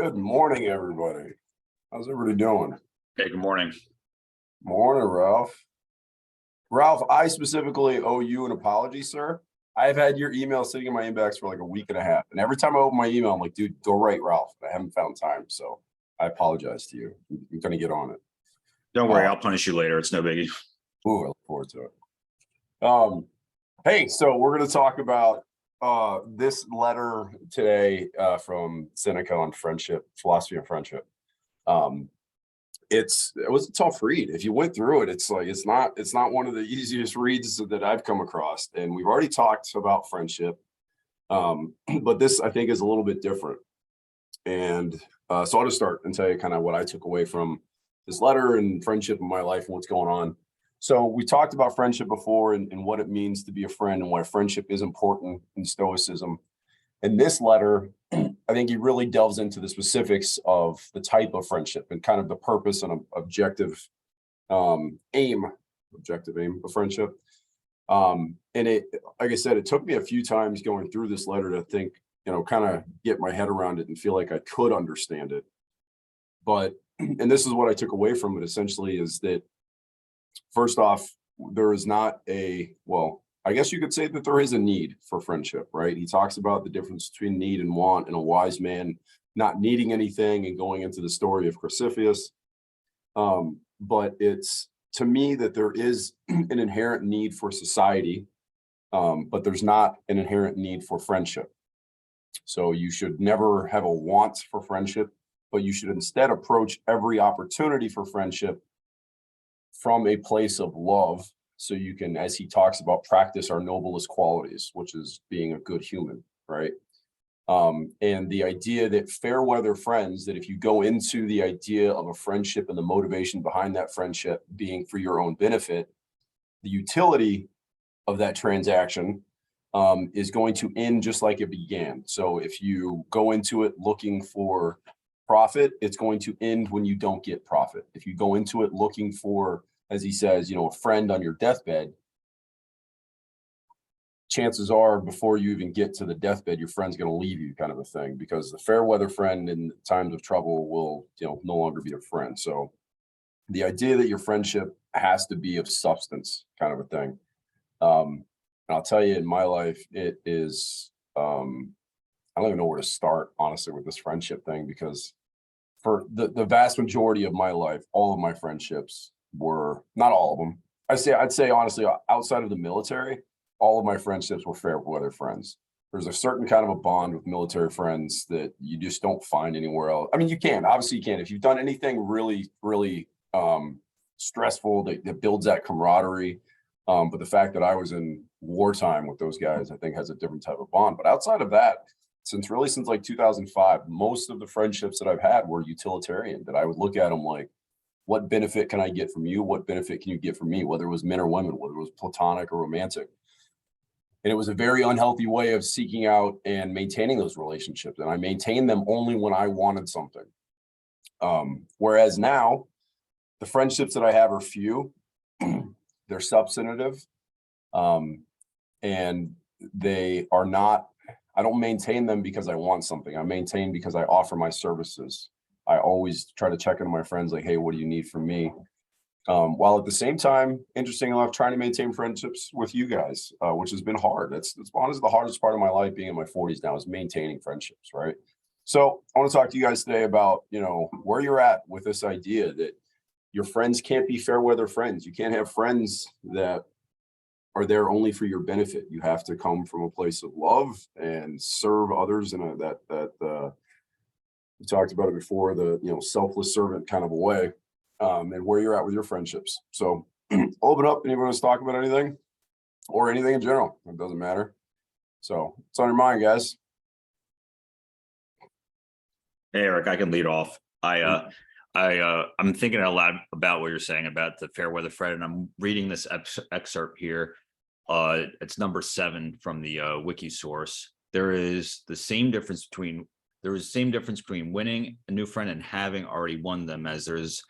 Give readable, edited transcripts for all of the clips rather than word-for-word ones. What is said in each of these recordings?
Good morning, everybody. How's everybody doing? Hey, good morning. Morning, Ralph. Ralph, I specifically owe you an apology, sir. I've had your email sitting in my inbox for like a week and a half. And every time I open my email, I'm like, dude, go write Ralph. I haven't found time. So I apologize to you. I'm going to get on it. Don't worry, I'll punish you later. It's no biggie. Ooh, I look forward to it. Hey, so we're going to talk about this letter today from Seneca on friendship, philosophy of friendship. It was a tough read. If you went through it, it's like it's not one of the easiest reads that I've come across. And we've already talked about friendship, but this I think is a little bit different. And so I'll just start and tell you kind of what I took away from this letter and friendship in my life and what's going on. So we talked about friendship before and what it means to be a friend and why friendship is important in Stoicism. In this letter, I think he really delves into the specifics of the type of friendship and kind of the purpose and objective aim of friendship. And it, like I said, it took me a few times going through this letter to think, kind of get my head around it and feel like I could understand it. But, and this is what I took away from it essentially is that, first off, there is not I guess you could say that there is a need for friendship, right? He talks about the difference between need and want and a wise man not needing anything and going into the story of Chrysippus. But it's to me that there is an inherent need for society, but there's not an inherent need for friendship. So you should never have a want for friendship, but you should instead approach every opportunity for friendship from a place of love. So you can, as he talks about, practice our noblest qualities, which is being a good human, right? And the idea that fair weather friends, that if you go into the idea of a friendship and the motivation behind that friendship being for your own benefit, the utility of that transaction is going to end just like it began. So if you go into it looking for profit, it's going to end when you don't get profit. If you go into it looking for, as he says, a friend on your deathbed, chances are before you even get to the deathbed, your friend's going to leave you, kind of a thing, because the fair weather friend in times of trouble will, no longer be a friend. So the idea that your friendship has to be of substance, kind of a thing. And I'll tell you, in my life, it is, I don't even know where to start, honestly, with this friendship thing, because for the vast majority of my life, all of my friendships were, not all of them, I'd say honestly, outside of the military, all of my friendships were fair weather friends. There's a certain kind of a bond with military friends that you just don't find anywhere else. I mean, obviously you can, if you've done anything really, really stressful that builds that camaraderie. But the fact that I was in wartime with those guys, I think has a different type of bond. But outside of that, since like 2005, most of the friendships that I've had were utilitarian, that I would look at them like, what benefit can I get from you? What benefit can you get from me? Whether it was men or women, whether it was platonic or romantic. And it was a very unhealthy way of seeking out and maintaining those relationships. And I maintained them only when I wanted something. Whereas now, the friendships that I have are few, they're substantive, and they are not, I don't maintain them because I want something. I maintain because I offer my services. I always try to check in with my friends like, hey, what do you need from me? While at the same time, interesting enough, trying to maintain friendships with you guys, which has been hard. That's honestly the hardest part of my life, being in my 40s now, is maintaining friendships, right? So I want to talk to you guys today about, where you're at with this idea that your friends can't be fair weather friends. You can't have friends that are there only for your benefit. You have to come from a place of love and serve others in we talked about it before, the selfless servant kind of a way, and where you're at with your friendships. So open up. Anyone wants to talk about anything or anything in general? It doesn't matter. So it's on your mind, guys. Hey, Eric, I can lead off. I'm thinking out loud about what you're saying about the fair weather friend, and I'm reading this excerpt here. It's number 7 from the wiki source. There is the same difference between winning a new friend and having already won them, as there's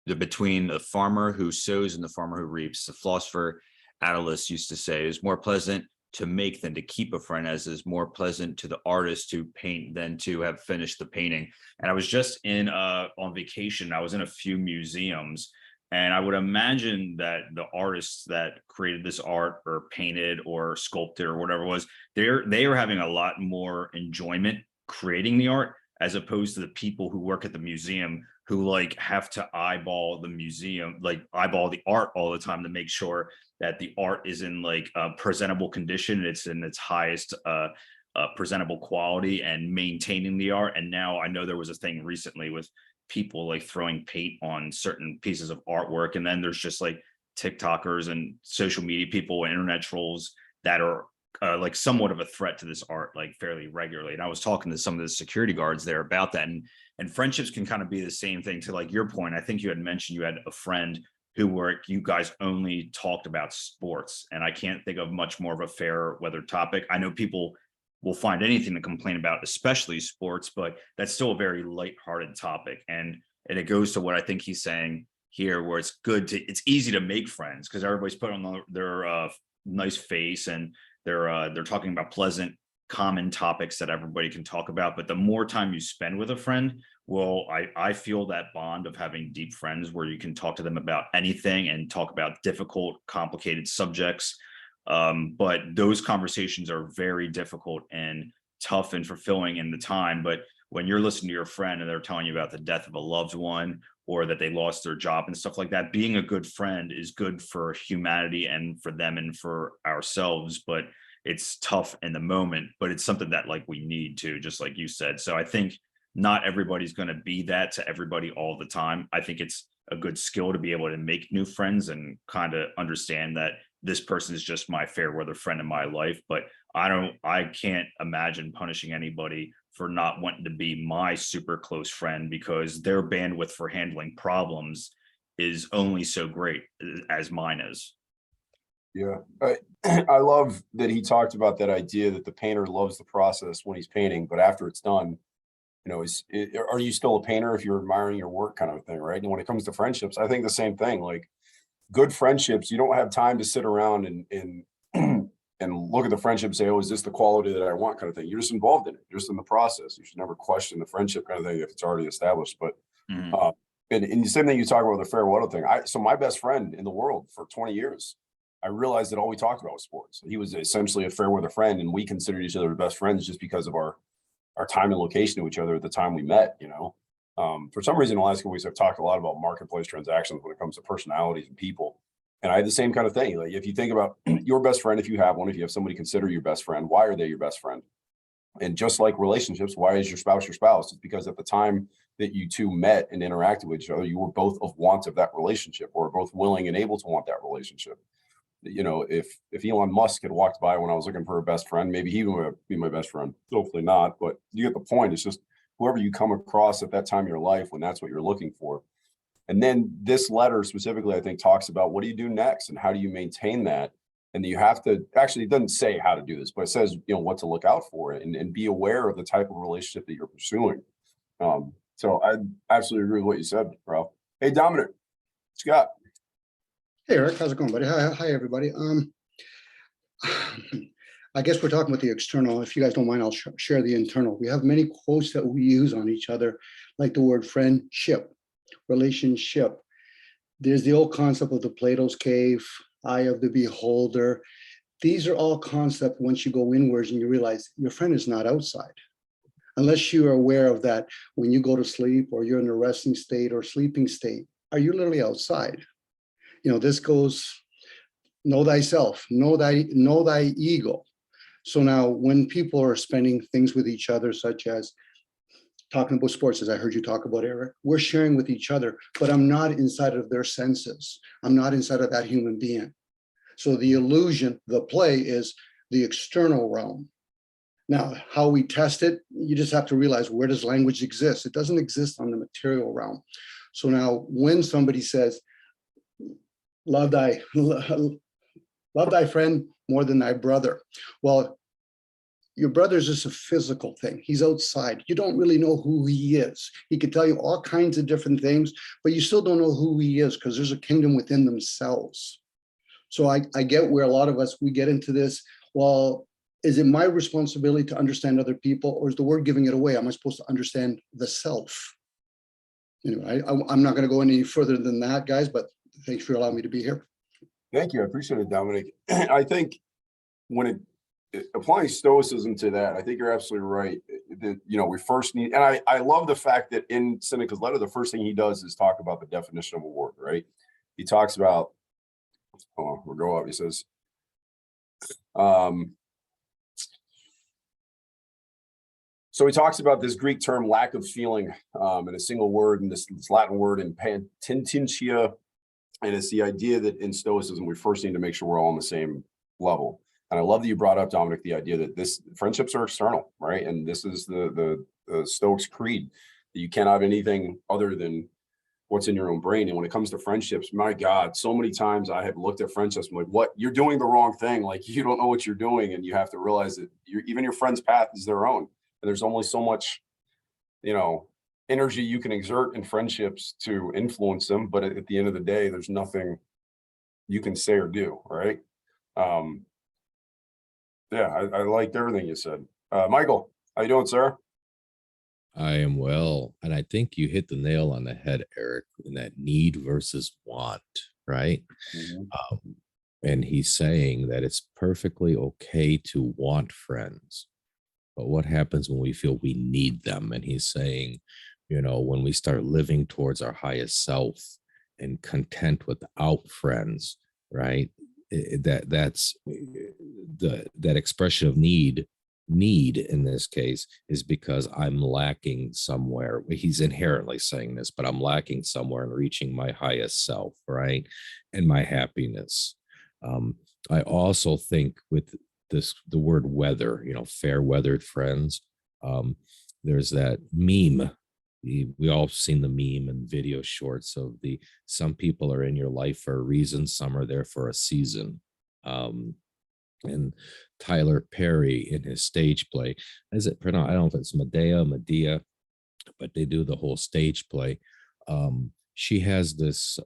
between the farmer who sows and the farmer who reaps. The philosopher Attalus used to say, "It's more pleasant to make than to keep a friend, as is more pleasant to the artist to paint than to have finished the painting. And I was just in on vacation. I was in a few museums, and I would imagine that the artists that created this art or painted or sculpted or whatever it was, they are having a lot more enjoyment creating the art, as opposed to the people who work at the museum who like have to eyeball the museum, like eyeball the art all the time to make sure that the art is in like a presentable condition, it's in its highest presentable quality, and maintaining the art. And now I know there was a thing recently with people like throwing paint on certain pieces of artwork, and then there's just like TikTokers and social media people and internet trolls that are like somewhat of a threat to this art, like fairly regularly. And I was talking to some of the security guards there about that, and friendships can kind of be the same thing. To like your point, I think you had mentioned you had a friend who were, you guys only talked about sports, and I can't think of much more of a fair weather topic. I know people will find anything to complain about, especially sports, but that's still a very lighthearted topic. And it goes to what I think he's saying here, where it's easy to make friends because everybody's putting on their nice face, and they're talking about pleasant, common topics that everybody can talk about. But the more time you spend with a friend, well, I feel that bond of having deep friends where you can talk to them about anything and talk about difficult, complicated subjects. But those conversations are very difficult and tough and fulfilling in the time. But when you're listening to your friend and they're telling you about the death of a loved one, or that they lost their job and stuff like that, being a good friend is good for humanity and for them and for ourselves. But it's tough in the moment, but it's something that like we need to, just like you said. So I think not everybody's going to be that to everybody all the time. I think it's a good skill to be able to make new friends and kind of understand that this person is just my fair weather friend in my life. But I can't imagine punishing anybody for not wanting to be my super close friend, because their bandwidth for handling problems is only so great as mine is. Yeah, I love that he talked about that idea that the painter loves the process when he's painting, but after it's done, are you still a painter if you're admiring your work, kind of a thing, right? And when it comes to friendships, I think the same thing. Like good friendships, you don't have time to sit around and and look at the friendship and say, oh, is this the quality that I want, kind of thing. You're just involved in it. You're just in the process. You should never question the friendship, kind of thing, if it's already established. But and the same thing you talk about with the fair weather thing. So my best friend in the world for 20 years, I realized that all we talked about was sports. He was essentially a fair weather friend, and we considered each other best friends just because of our time and location to each other at the time we met. For some reason, in the last couple weeks, I've talked a lot about marketplace transactions when it comes to personalities and people. And I had the same kind of thing. Like if you think about your best friend, if you have one, if you have somebody consider your best friend, why are they your best friend? And just like relationships, why is your spouse your spouse? It's because at the time that you two met and interacted with each other, you were both of want of that relationship, or both willing and able to want that relationship. If Elon Musk had walked by when I was looking for a best friend, maybe he would be my best friend. Hopefully not, but you get the point. It's just whoever you come across at that time in your life when that's what you're looking for. And then this letter specifically, I think, talks about what do you do next and how do you maintain that? And you have to actually, it doesn't say how to do this, but it says, what to look out for and be aware of the type of relationship that you're pursuing. So I absolutely agree with what you said, Ralph. Hey, Dominic, Scott. Hey, Eric, how's it going, buddy? Hi, everybody. I guess we're talking about the external. If you guys don't mind, I'll share the internal. We have many quotes that we use on each other, like the word friendship, relationship. There's the old concept of the Plato's cave, eye of the beholder. These are all concepts once you go inwards and you realize your friend is not outside. Unless you are aware of that when you go to sleep or you're in a resting state or sleeping state, are you literally outside? This goes, know thyself, know thy ego. So now when people are spending things with each other, such as talking about sports, as I heard you talk about, Eric, we're sharing with each other, but I'm not inside of their senses. I'm not inside of that human being. So the illusion, the play is the external realm. Now, how we test it, you just have to realize, where does language exist? It doesn't exist on the material realm. So now when somebody says, love thy friend more than thy brother. Well, your brother is just a physical thing. He's outside. You don't really know who he is. He could tell you all kinds of different things, but you still don't know who he is, because there's a kingdom within themselves. So I get where a lot of us, we get into this, well, is it my responsibility to understand other people, or is the word giving it away? Am I supposed to understand the self? Anyway, I'm not going to go any further than that, guys, but thanks for allowing me to be here. Thank you. I appreciate it, Dominic. I think when applying Stoicism to that, I think you're absolutely right. That, we first need, and I love the fact that in Seneca's letter, the first thing he does is talk about the definition of a word, right? He talks about, hold on, we'll go up. He says, so he talks about this Greek term, lack of feeling, in a single word, and this Latin word in penitentia. And it's the idea that in Stoicism, we first need to make sure we're all on the same level. And I love that you brought up, Dominic, the idea that friendships are external, right? And this is the Stoics creed, that you cannot have anything other than what's in your own brain. And when it comes to friendships, my God, so many times I have looked at friendships, I'm like, what? You're doing the wrong thing. Like, you don't know what you're doing. And you have to realize that even your friend's path is their own. And there's only so much, energy you can exert in friendships to influence them. But at the end of the day, there's nothing you can say or do, right? Yeah, I liked everything you said. Michael, how you doing, sir? I am well. And I think you hit the nail on the head, Eric, in that need versus want, right? And he's saying that it's perfectly okay to want friends. But what happens when we feel we need them? And he's saying, when we start living towards our highest self and content without friends, right? That's that expression of need in this case is because I'm lacking somewhere. He's inherently saying this, but I'm lacking somewhere in reaching my highest self, right? And my happiness. I also think with the word weather, fair weathered friends. There's that meme. We all seen the meme and video shorts of some people are in your life for a reason, some are there for a season. And Tyler Perry in his stage play, is it pronounced? I don't know if it's Medea, but they do the whole stage play. She has this,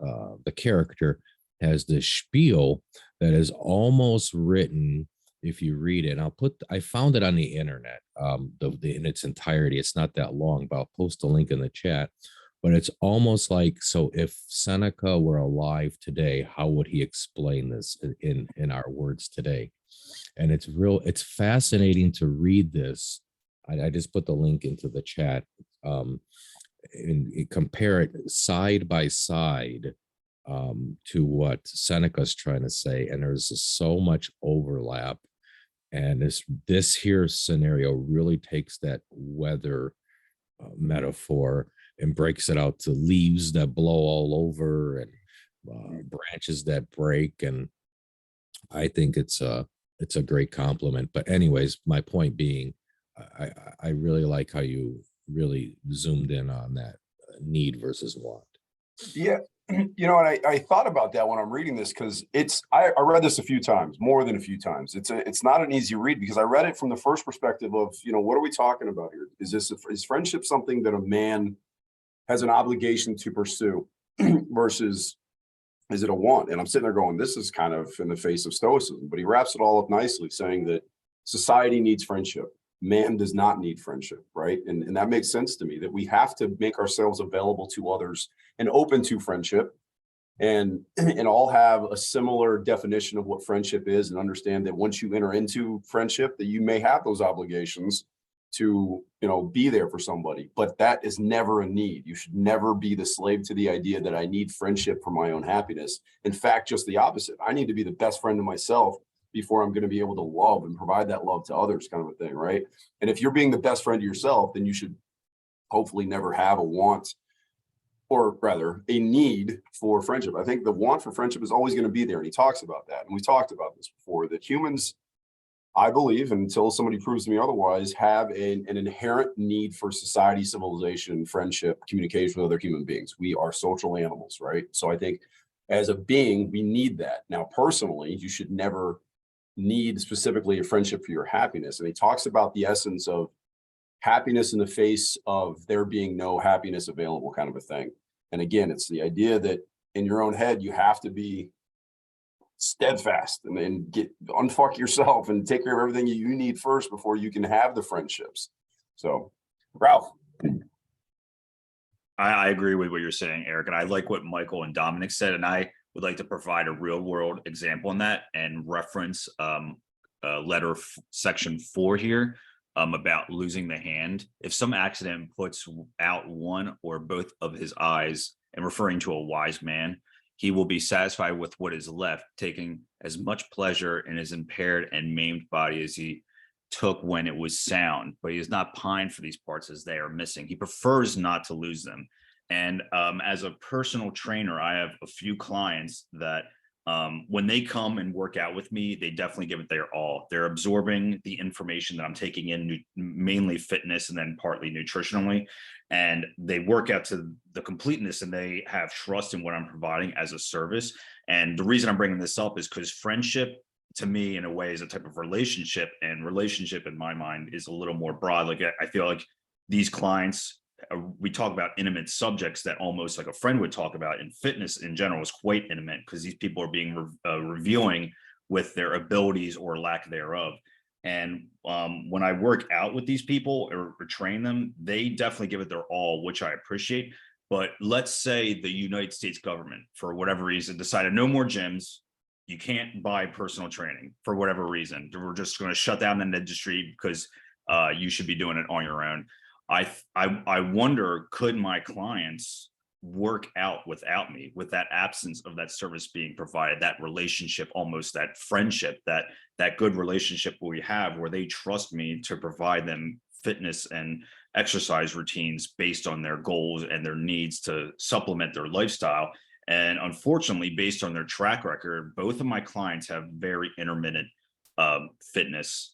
the character has this spiel that is almost written. If you read it, I found it on the internet, in its entirety. It's not that long, but I'll post a link in the chat. But it's almost like, so if Seneca were alive today, how would he explain this in our words today? And it's fascinating to read this. I just put the link into the chat, and compare it side by side to what Seneca's trying to say. And there's just so much overlap. And this here scenario really takes that weather metaphor and breaks it out to leaves that blow all over and branches that break. And I think it's a great compliment. But anyways, my point being, I really like how you really zoomed in on that need versus want. Yeah. And I thought about that when I'm reading this, because I read this a few times, more than a few times. It's not an easy read, because I read it from the first perspective of, what are we talking about here? Is friendship something that a man has an obligation to pursue versus is it a want? And I'm sitting there going, this is kind of in the face of Stoicism, but he wraps it all up nicely, saying that society needs friendship. Man does not need friendship, right? And that makes sense to me, that we have to make ourselves available to others and open to friendship, and all have a similar definition of what friendship is, and understand that once you enter into friendship, that you may have those obligations to, be there for somebody, but that is never a need. You should never be the slave to the idea that I need friendship for my own happiness. In fact, just the opposite. I need to be the best friend to myself before I'm going to be able to love and provide that love to others, kind of a thing, right? And if you're being the best friend to yourself, then you should hopefully never have a want, or rather a need for friendship. I think the want for friendship is always going to be there. And he talks about that. And we talked about this before, that humans, I believe, until somebody proves to me otherwise, have an inherent need for society, civilization, friendship, communication with other human beings. We are social animals, right? So I think as a being, we need that. Now, personally, you should never need specifically a friendship for your happiness. And he talks about the essence of happiness in the face of there being no happiness available, kind of a thing. And again, it's the idea that in your own head, you have to be steadfast and then unfuck yourself and take care of everything you need first before you can have the friendships. So, Ralph. I agree with what you're saying, Eric, and I like what Michael and Dominic said, and I would like to provide a real world example in that and reference section 4 here about losing the hand. If some accident puts out one or both of his eyes, and referring to a wise man, he will be satisfied with what is left, taking as much pleasure in his impaired and maimed body as he took when it was sound, but he is not pined for these parts as they are missing. He prefers not to lose them. And as a personal trainer, I have a few clients that when they come and work out with me, they definitely give it their all. They're absorbing the information that I'm taking in, mainly fitness and then partly nutritionally. And they work out to the completeness and they have trust in what I'm providing as a service. And the reason I'm bringing this up is because friendship, to me, in a way, is a type of relationship, and relationship in my mind is a little more broad. Like I feel like these clients, we talk about intimate subjects that almost like a friend would talk about, and fitness in general is quite intimate because these people are being revealing with their abilities or lack thereof. And when I work out with these people or train them, they definitely give it their all, which I appreciate. But let's say the United States government, for whatever reason, decided no more gyms. You can't buy personal training for whatever reason. We're just going to shut down the industry because you should be doing it on your own. I wonder, could my clients work out without me, with that absence of that service being provided, that relationship, almost that friendship, that good relationship we have where they trust me to provide them fitness and exercise routines based on their goals and their needs to supplement their lifestyle. And unfortunately, based on their track record, both of my clients have very intermittent fitness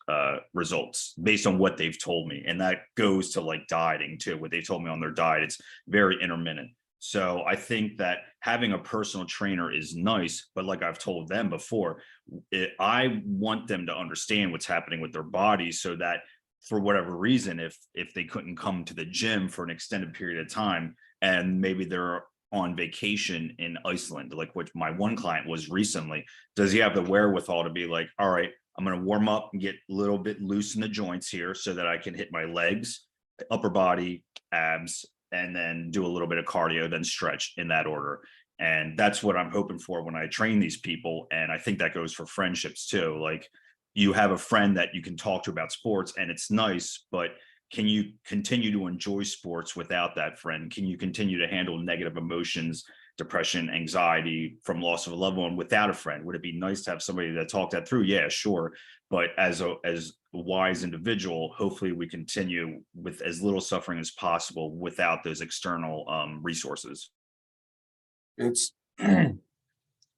results based on what they've told me. And that goes to like dieting too. What they told me on their diet, it's very intermittent. So I think that having a personal trainer is nice, but like I've told them before, I want them to understand what's happening with their bodies so that for whatever reason, if they couldn't come to the gym for an extended period of time, and maybe they're on vacation in Iceland, like which my one client was recently, does he have the wherewithal to be like, all right, I'm going to warm up and get a little bit loose in the joints here so that I can hit my legs, upper body, abs, and then do a little bit of cardio, then stretch in that order. And that's what I'm hoping for when I train these people. And I think that goes for friendships too. Like you have a friend that you can talk to about sports and it's nice, but can you continue to enjoy sports without that friend? Can you continue to handle negative emotions, depression, anxiety from loss of a loved one without a friend? Would it be nice to have somebody that talked that through? Yeah, sure. But as a wise individual, hopefully we continue with as little suffering as possible without those external resources. It's, I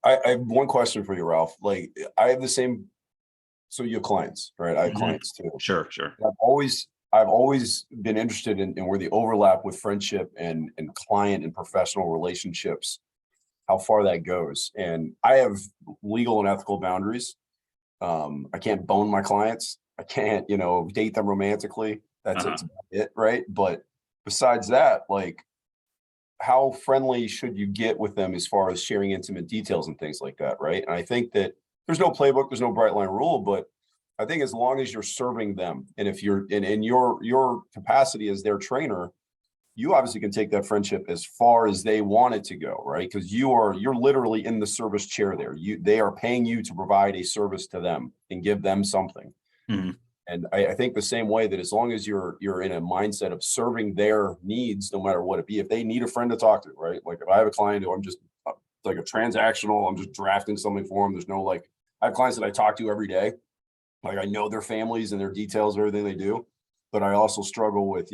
have one question for you, Ralph. Like I have the same, so you have clients, right? I have clients too. Sure. I've always been interested in where the overlap with friendship and client and professional relationships, how far that goes. And I have legal and ethical boundaries. I can't bone my clients. I can't, date them romantically. That's it, right? But besides that, like, how friendly should you get with them as far as sharing intimate details and things like that, right? And I think that there's no playbook, there's no bright line rule, but I think as long as you're serving them, and if you're in your capacity as their trainer, you obviously can take that friendship as far as they want it to go, right? Because you're literally in the service chair there. They are paying you to provide a service to them and give them something. And I think the same way that as long as you're in a mindset of serving their needs, no matter what it be, if they need a friend to talk to, right? Like if I have a client who I'm just like a transactional, I'm just drafting something for them. There's no I have clients that I talk to every day. Like I know their families and their details of everything they do, but I also struggle with,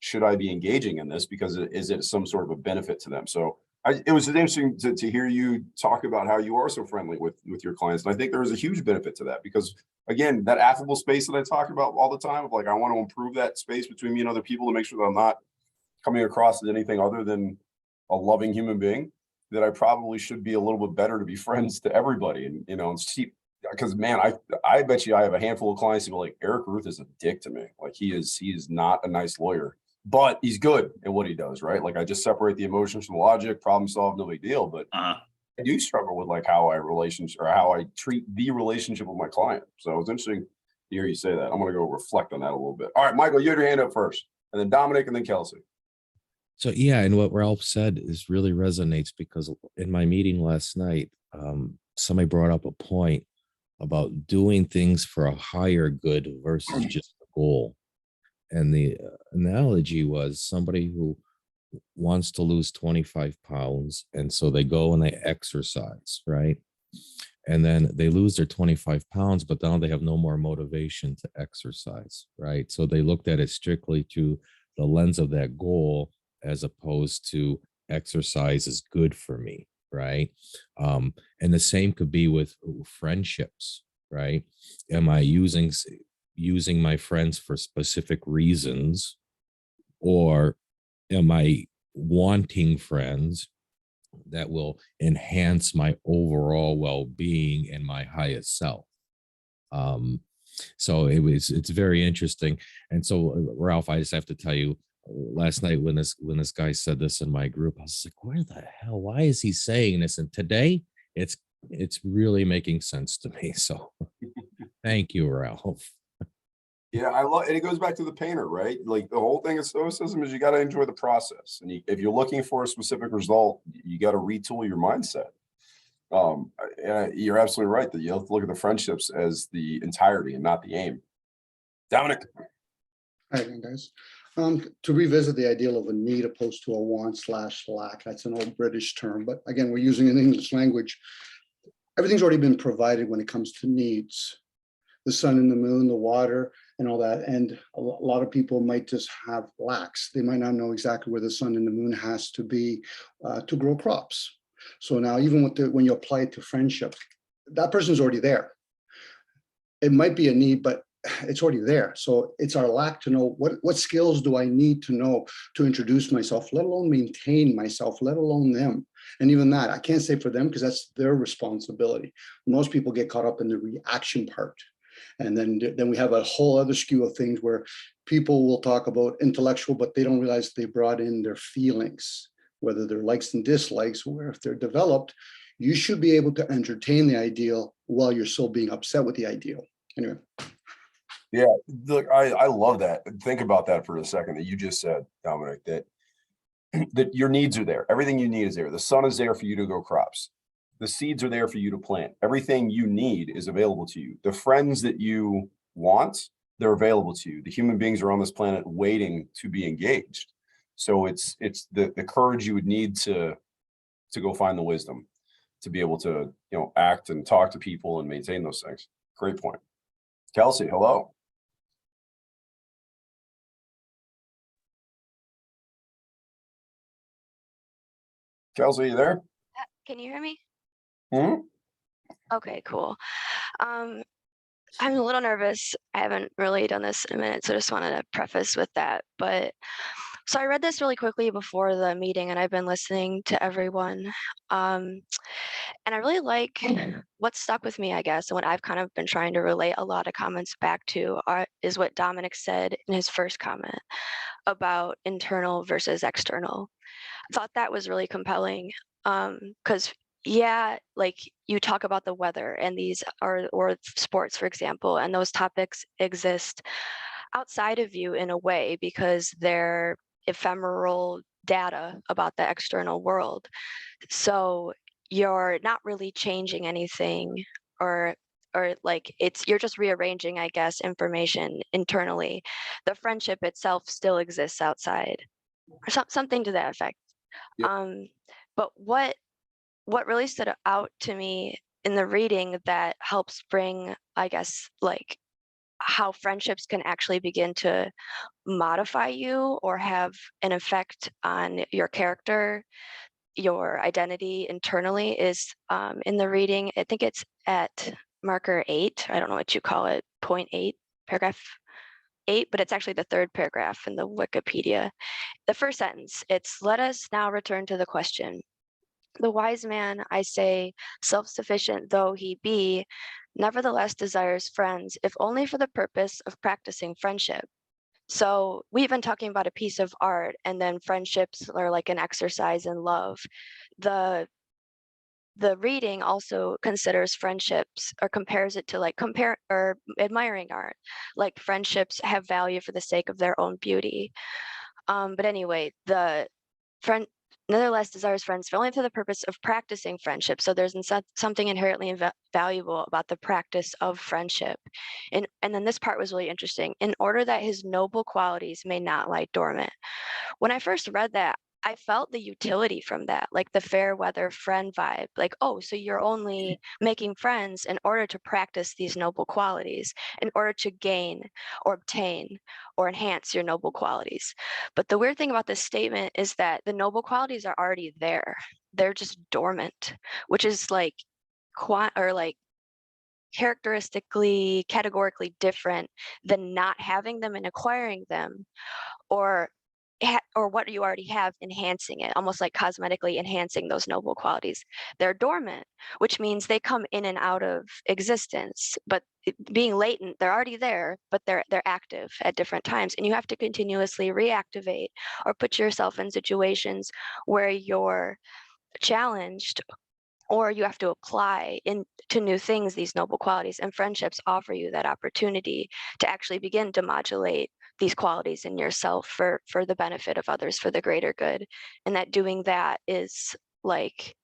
should I be engaging in this because is it some sort of a benefit to them? So it was interesting to hear you talk about how you are so friendly with your clients. And I think there is a huge benefit to that because again, that affable space that I talk about all the time of like, I want to improve that space between me and other people to make sure that I'm not coming across as anything other than a loving human being, that I probably should be a little bit better to be friends to everybody and, and see. Because man, I bet you I have a handful of clients who are like, Eric Ruth is a dick to me. Like he is not a nice lawyer, but he's good at what he does, right? Like I just separate the emotions from logic, problem solve, no big deal. But I do struggle with like how I treat the relationship with my client. So it's interesting to hear you say that. I'm going to go reflect on that a little bit. All right, Michael, you had your hand up first, and then Dominic, and then Kelsey. So yeah, and what Ralph said is really resonates, because in my meeting last night, somebody brought up a point about doing things for a higher good versus just the goal. And the analogy was somebody who wants to lose 25 pounds, and so they go and they exercise, right? And then they lose their 25 pounds, but now they have no more motivation to exercise, right? So they looked at it strictly through the lens of that goal, as opposed to exercise is good for me, right? And the same could be with friendships, right? Am I using my friends for specific reasons, or am I wanting friends that will enhance my overall well-being and my highest self? So it's very interesting. And so Ralph, I just have to tell you, last night when this guy said this in my group, I was like, where the hell, why is he saying this? And today it's really making sense to me. So thank you, Ralph. Yeah, I love, and it goes back to the painter, right? Like the whole thing of Stoicism is you got to enjoy the process, and if you're looking for a specific result, you got to retool your mindset. You're absolutely right that you have to look at the friendships as the entirety and not the aim. Dominic. Hi again, guys. To revisit the ideal of a need opposed to a want/lack, that's an old British term, but again, we're using an English language. Everything's already been provided when it comes to needs. The sun and the moon, the water, and all that. And a lot of people might just have lacks. They might not know exactly where the sun and the moon has to be to grow crops. So now, even with when you apply it to friendship, that person's already there. It might be a need, but it's already there. So it's our lack to know what skills do I need to know to introduce myself, let alone maintain myself, let alone them. And even that, I can't say for them because that's their responsibility. Most people get caught up in the reaction part. And then we have a whole other skew of things where people will talk about intellectual, but they don't realize they brought in their feelings, whether they're likes and dislikes, or if they're developed, you should be able to entertain the ideal while you're still being upset with the ideal. Anyway. Yeah, look, I love that. Think about that for a second that you just said, Dominic, that your needs are there. Everything you need is there. The sun is there for you to grow crops. The seeds are there for you to plant. Everything you need is available to you. The friends that you want, they're available to you. The human beings are on this planet waiting to be engaged. So it's the courage you would need to go find the wisdom to be able to, act and talk to people and maintain those things. Great point. Kelsey, hello. Kelsey, you there? Can you hear me? Hmm? Okay, cool. I'm a little nervous. I haven't really done this in a minute, so just wanted to preface with that. But so I read this really quickly before the meeting, and I've been listening to everyone. And I really like what stuck with me, I guess, and what I've kind of been trying to relate a lot of comments back to is what Dominic said in his first comment about internal versus external. I thought that was really compelling because yeah, like you talk about the weather and these are or sports, for example, and those topics exist outside of you in a way because they're ephemeral data about the external world. So you're not really changing anything or like you're just rearranging, I guess, information internally. The friendship itself still exists outside or something to that effect. Yep. But what really stood out to me in the reading that helps bring, I guess, like how friendships can actually begin to modify you or have an effect on your character, your identity internally is in the reading. I think it's at marker 8. I don't know what you call it, point 8, paragraph 8, but it's actually the third paragraph in the Wikipedia. The first sentence, it's let us now return to the question. The wise man, I say, self-sufficient though he be, nevertheless desires friends, if only for the purpose of practicing friendship. So we've been talking about a piece of art, and then friendships are like an exercise in love. The the reading also considers friendships or compares it to like compare or admiring art. Like friendships have value for the sake of their own beauty. But anyway, the friend nevertheless desires friends only for the purpose of practicing friendship. So there's something inherently valuable about the practice of friendship. And then this part was really interesting. In order that his noble qualities may not lie dormant. When I first read that, I felt the utility from that, like the fair weather friend vibe. Like, oh, so you're only making friends in order to practice these noble qualities, in order to gain or obtain or enhance your noble qualities. But the weird thing about this statement is that the noble qualities are already there. They're just dormant, which is like like characteristically, categorically different than not having them and acquiring them, or or what you already have, enhancing it, almost like cosmetically enhancing those noble qualities. They're dormant, which means they come in and out of existence, but being latent, they're already there, but they're active at different times, and you have to continuously reactivate or put yourself in situations where you're challenged, or you have to apply into new things these noble qualities, and friendships offer you that opportunity to actually begin to modulate these qualities in yourself for the benefit of others, for the greater good, and that doing that like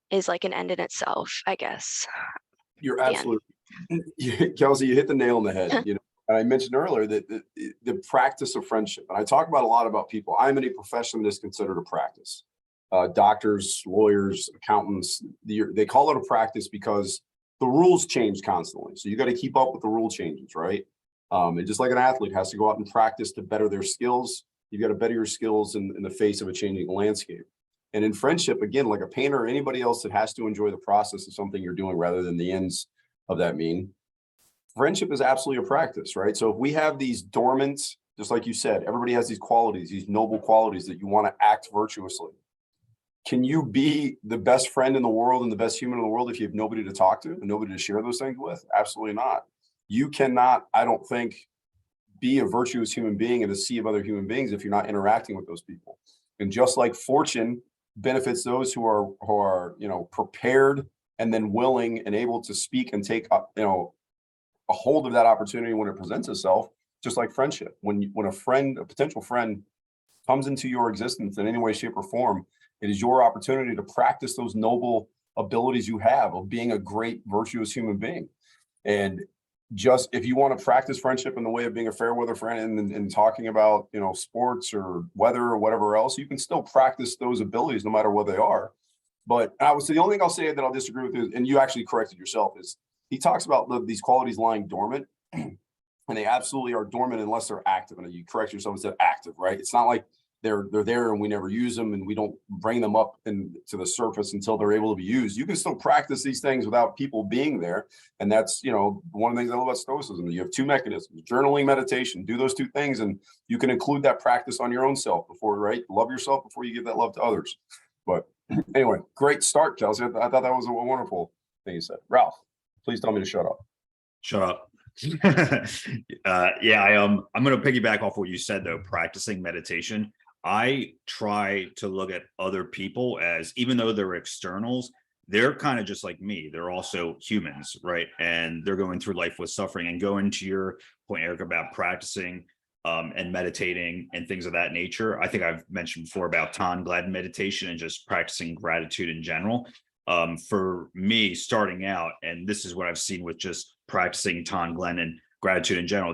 is like an end in itself, I guess. You're The end. absolutely, Kelsey, you hit the nail on the head. You know, and I mentioned earlier that the practice of friendship, and I talk about a lot about people. I'm in a profession that's considered a practice. Doctors, lawyers, accountants, they call it a practice because the rules change constantly. So you got to keep up with the rule changes, right? And just like an athlete has to go out and practice to better their skills, you got to better your skills in the face of a changing landscape. And in friendship, again, like a painter or anybody else that has to enjoy the process of something you're doing rather than the ends of that mean, friendship is absolutely a practice, right? So if we have these dormant, just like you said, everybody has these qualities, these noble qualities that you want to act virtuously. Can you be the best friend in the world and the best human in the world if you have nobody to talk to and nobody to share those things with? Absolutely not. You cannot, I don't think, be a virtuous human being in a sea of other human beings if you're not interacting with those people. And just like fortune benefits those who are prepared and then willing and able to speak and take a hold of that opportunity when it presents itself, just like friendship. When a potential friend comes into your existence in any way, shape, or form, it is your opportunity to practice those noble abilities you have of being a great, virtuous human being. And just if you want to practice friendship in the way of being a fair weather friend and talking about sports or weather or whatever else, you can still practice those abilities no matter what they are. But I would say the only thing I'll say that I'll disagree with is, and you actually corrected yourself, is he talks about these qualities lying dormant, and they absolutely are dormant unless they're active. And you correct yourself and said active, right? It's not like they're there and we never use them and we don't bring them up to the surface until they're able to be used. You can still practice these things without people being there. And that's, one of the things I love about Stoicism. You have two mechanisms: journaling, meditation. Do those two things and you can include that practice on your own self before, right? Love yourself before you give that love to others. But anyway, great start, Kelsey. I thought that was a wonderful thing you said. Ralph, please tell me to shut up. Shut up. I'm going to piggyback off what you said, though. Practicing meditation, I try to look at other people as, even though they're externals, they're kind of just like me. They're also humans, right? And they're going through life with suffering. And going to your point, Eric, about practicing and meditating and things of that nature. I think I've mentioned before about Tan meditation and just practicing gratitude in general. For me, starting out, and this is what I've seen with just practicing Tan and gratitude in general,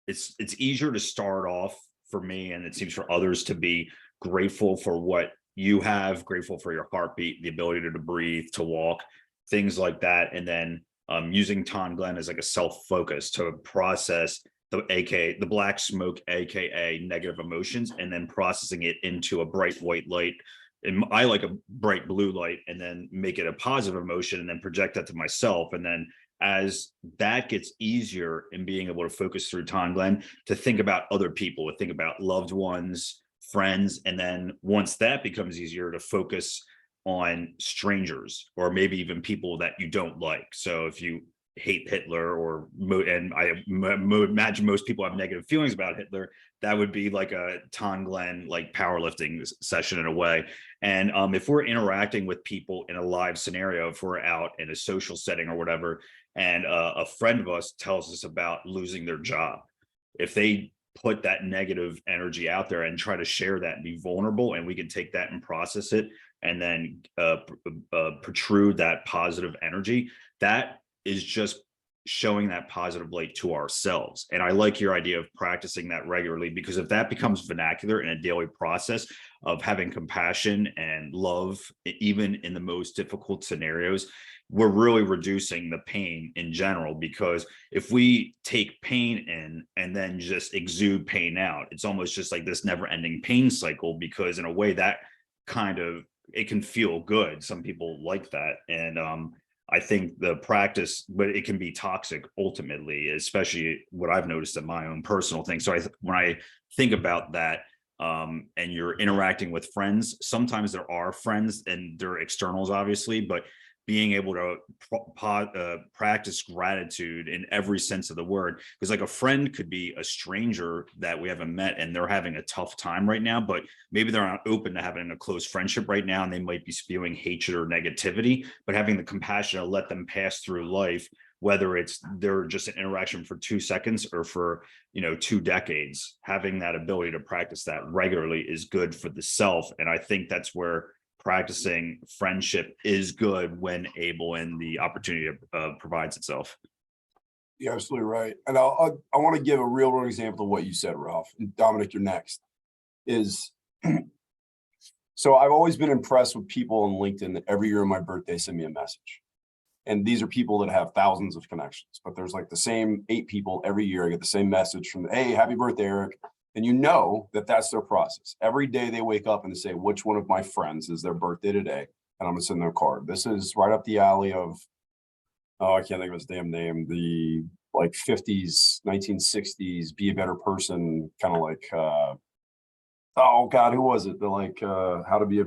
it's easier to start off for me, and it seems for others, to be grateful for what you have, grateful for your heartbeat, the ability to breathe, to walk, things like that. And then using Tan as like a self-focus to process the black smoke, aka negative emotions, and then processing it into a bright white light. And I like a bright blue light, and then make it a positive emotion and then project that to myself. And then as that gets easier in being able to focus through Tan to think about other people, to think about loved ones, friends. And then once that becomes easier, to focus on strangers or maybe even people that you don't like. So if you hate Hitler and I imagine most people have negative feelings about Hitler, that would be like a Ton Glenn like powerlifting session in a way. And if we're interacting with people in a live scenario, if we're out in a social setting or whatever, and a friend of us tells us about losing their job, if they put that negative energy out there and try to share that and be vulnerable, and we can take that and process it and then protrude that positive energy, that is just showing that positive light to ourselves. And I like your idea of practicing that regularly, because if that becomes vernacular in a daily process of having compassion and love, even in the most difficult scenarios, we're really reducing the pain in general. Because if we take pain in and then just exude pain out, it's almost just like this never ending pain cycle, because in a way that kind of, it can feel good. Some people like that. And I think the practice, but it can be toxic ultimately, especially what I've noticed in my own personal thing. So when I think about that, and you're interacting with friends, sometimes there are friends and they're externals, obviously, but being able to practice gratitude in every sense of the word. Because like a friend could be a stranger that we haven't met and they're having a tough time right now, but maybe they're not open to having a close friendship right now, and they might be spewing hatred or negativity, but having the compassion to let them pass through life, whether it's they're just an interaction for 2 seconds or for 2 decades. Having that ability to practice that regularly is good for the self. And I think that's where practicing friendship is good when able and the opportunity provides itself. You're absolutely right. And I want to give a real world example of what you said, Ralph. And Dominic, you're next. So I've always been impressed with people on LinkedIn that every year on my birthday send me a message. And these are people that have thousands of connections, but there's like the same 8 people every year. I get the same message from, hey, happy birthday, Eric. And you know that that's their process. Every day they wake up and they say, which one of my friends is their birthday today? And I'm gonna send them a card. This is right up the alley of, I can't think of his damn name, the like 50s, 1960s, be a better person, kind of like, oh God, who was it? They're like, how to be a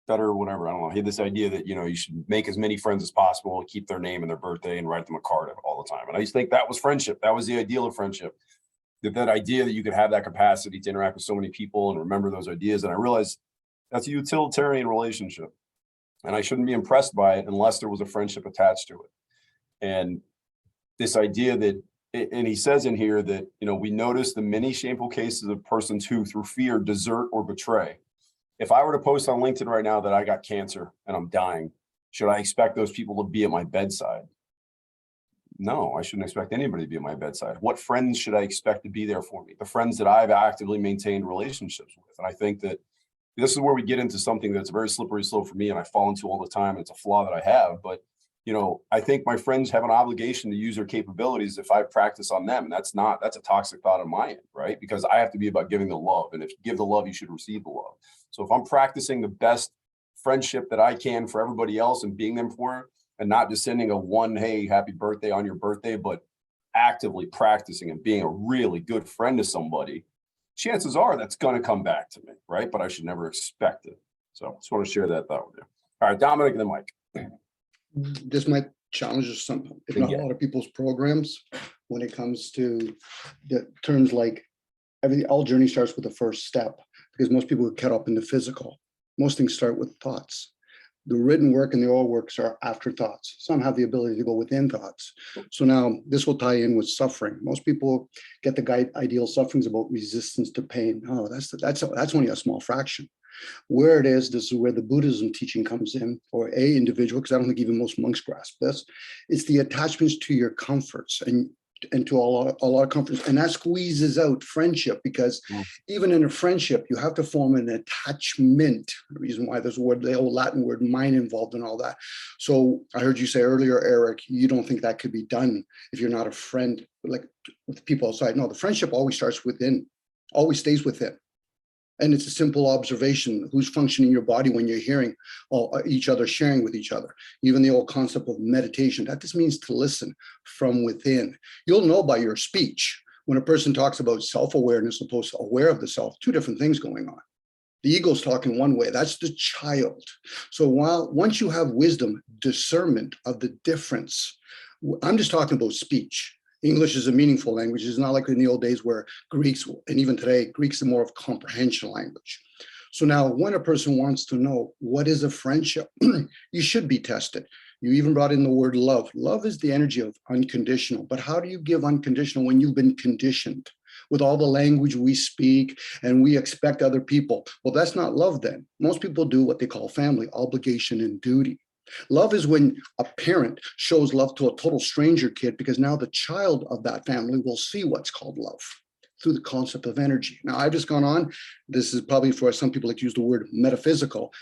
better, whatever. I don't know. He had this idea that, you should make as many friends as possible, keep their name and their birthday and write them a card all the time. And I used to think that was friendship. That was the ideal of friendship. That idea that you could have that capacity to interact with so many people and remember those ideas. And I realized that's a utilitarian relationship. And I shouldn't be impressed by it unless there was a friendship attached to it. And this idea that, and he says in here that, we notice the many shameful cases of persons who through fear desert or betray. If I were to post on LinkedIn right now that I got cancer and I'm dying, should I expect those people to be at my bedside? No, I shouldn't expect anybody to be at my bedside. What friends should I expect to be there for me? The friends that I've actively maintained relationships with. And I think that this is where we get into something that's a very slippery slope for me and I fall into all the time. It's a flaw that I have, but I think my friends have an obligation to use their capabilities if I practice on them. And that's a toxic thought on my end, right? Because I have to be about giving the love. And if you give the love, you should receive the love. So if I'm practicing the best friendship that I can for everybody else and being them for, and not just sending a one, hey, happy birthday on your birthday, but actively practicing and being a really good friend to somebody, chances are that's going to come back to me, right? But I should never expect it. So just want to share that thought with you. All right, Dominic and then Mike. This might challenge some, if not a lot of people's programs when it comes to the terms like all journey starts with the first step, because most people get caught up in the physical. Most things start with thoughts. The written work and the oral works are afterthoughts. Some have the ability to go within thoughts. So now this will tie in with suffering. Most people get the ideal sufferings about resistance to pain. Oh, that's only a small fraction. Where it is, this is where the Buddhism teaching comes in, or a individual, because I don't think even most monks grasp this. It's the attachments to your comforts and to a lot of comforts, and that squeezes out friendship, because even in a friendship, you have to form an attachment. The reason why there's the old Latin word "mine" involved in all that. So I heard you say earlier, Eric, you don't think that could be done if you're not a friend, like with people outside. No, the friendship always starts within, always stays within. And it's a simple observation, who's functioning in your body when you're hearing each other sharing with each other. Even the old concept of meditation, that just means to listen from within. You'll know by your speech when a person talks about self-awareness opposed to aware of the self, 2 different things going on. The ego's talking one way, that's the child. So once you have wisdom, discernment of the difference I'm just talking about speech. English is a meaningful language. It's not like in the old days where Greeks, and even today, Greeks are more of comprehension language. So now when a person wants to know what is a friendship, you should be tested. You even brought in the word love. Love is the energy of unconditional, but how do you give unconditional when you've been conditioned with all the language we speak and we expect other people? Well, that's not love then. Most people do what they call family, obligation and duty. Love is when a parent shows love to a total stranger kid, because now the child of that family will see what's called love through the concept of energy. Now, I've just gone on. This is probably for some people like to use the word metaphysical,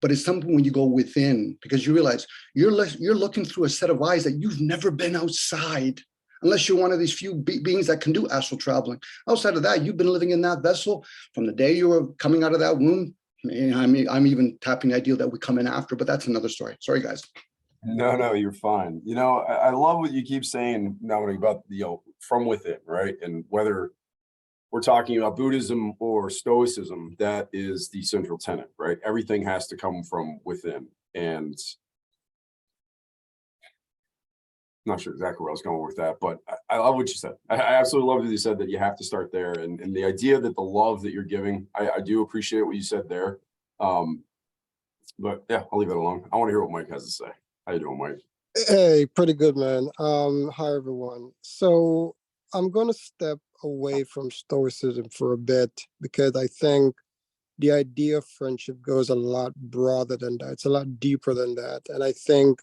but it's something when you go within, because you realize you're looking through a set of eyes that you've never been outside, unless you're one of these few beings that can do astral traveling. Outside of that, you've been living in that vessel from the day you were coming out of that womb. I mean, I'm even tapping the idea that we come in after, but that's another story. Sorry, guys. No, you're fine. You know, I love what you keep saying now about, you know, from within, right? And whether we're talking about Buddhism or Stoicism, that is the central tenet, right? Everything has to come from within. And I'm not sure exactly where I was going with that, but I love what you said. I absolutely love that you said that you have to start there. And the idea that the love that you're giving, I do appreciate what you said there. But yeah, I'll leave it alone. I want to hear what Mike has to say. How you doing, Mike? Hey, pretty good, man. Hi everyone. So I'm gonna step away from Stoicism for a bit, because I think the idea of friendship goes a lot broader than that. It's a lot deeper than that. And I think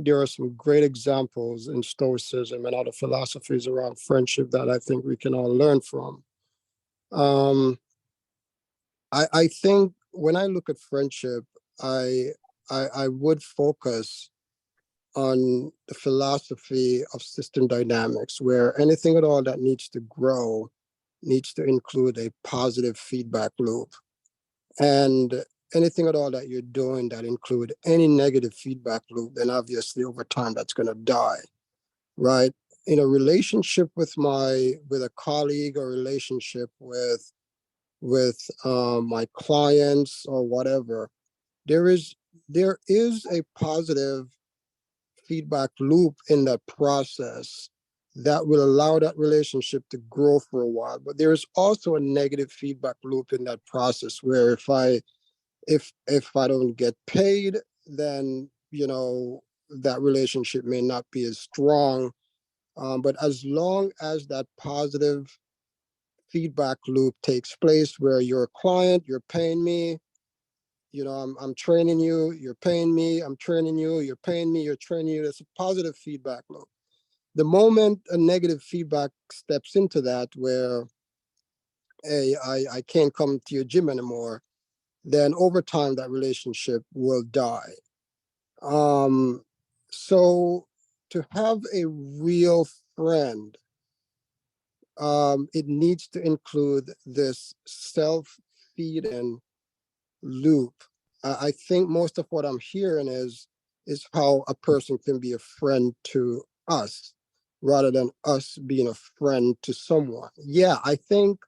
there are some great examples in Stoicism and other philosophies around friendship that I think we can all learn from. I think when I look at friendship, I would focus on the philosophy of system dynamics, where anything at all that needs to grow needs to include a positive feedback loop. And anything at all that you're doing that include any negative feedback loop, then obviously over time that's going to die, right? In a relationship with a colleague, or relationship with my clients or whatever, there is a positive feedback loop in that process that will allow that relationship to grow for a while. But there is also a negative feedback loop in that process, where if I don't get paid, then that relationship may not be as strong. But as long as that positive feedback loop takes place, where you're a client, you're paying me, I'm training you, you're paying me, I'm training you, you're paying me, you're training you. That's a positive feedback loop. The moment a negative feedback steps into that, where, hey, I can't come to your gym anymore, then over time that relationship will die. So to have a real friend, it needs to include this self-feeding loop. I think most of what I'm hearing is how a person can be a friend to us rather than us being a friend to someone. Yeah, I think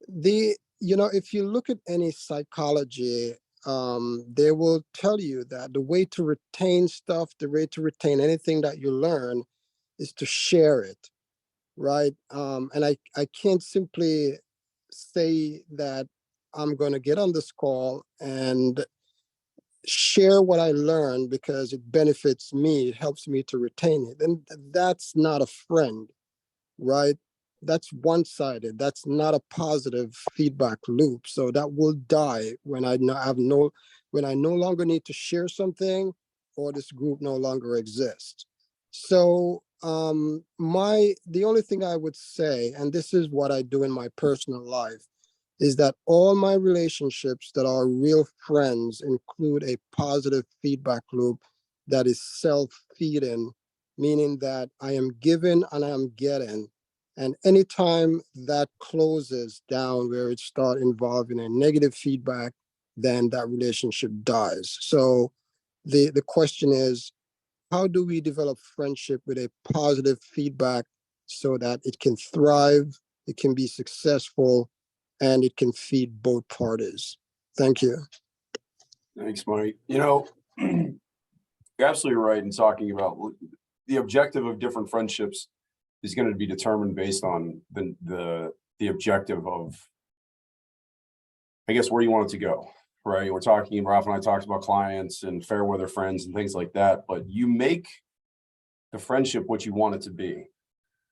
if you look at any psychology, they will tell you that the way to retain stuff, the way to retain anything that you learn, is to share it, right? And I can't simply say that I'm going to get on this call and share what I learned because it benefits me, it helps me to retain it. And that's not a friend, right? That's one-sided. That's not a positive feedback loop. So that will die when I no longer need to share something, or this group no longer exists. So the only thing I would say, and this is what I do in my personal life, is that all my relationships that are real friends include a positive feedback loop that is self-feeding, meaning that I am giving and I am getting. And anytime that closes down, where it starts involving a negative feedback, then that relationship dies. So the question is, how do we develop friendship with a positive feedback so that it can thrive, it can be successful, and it can feed both parties? Thank you. Thanks, Mike. You're absolutely right in talking about the objective of different friendships is going to be determined based on the objective of, I guess, where you want it to go, right? We're talking, Ralph and I talked about clients and fair weather friends and things like that, but you make the friendship what you want it to be.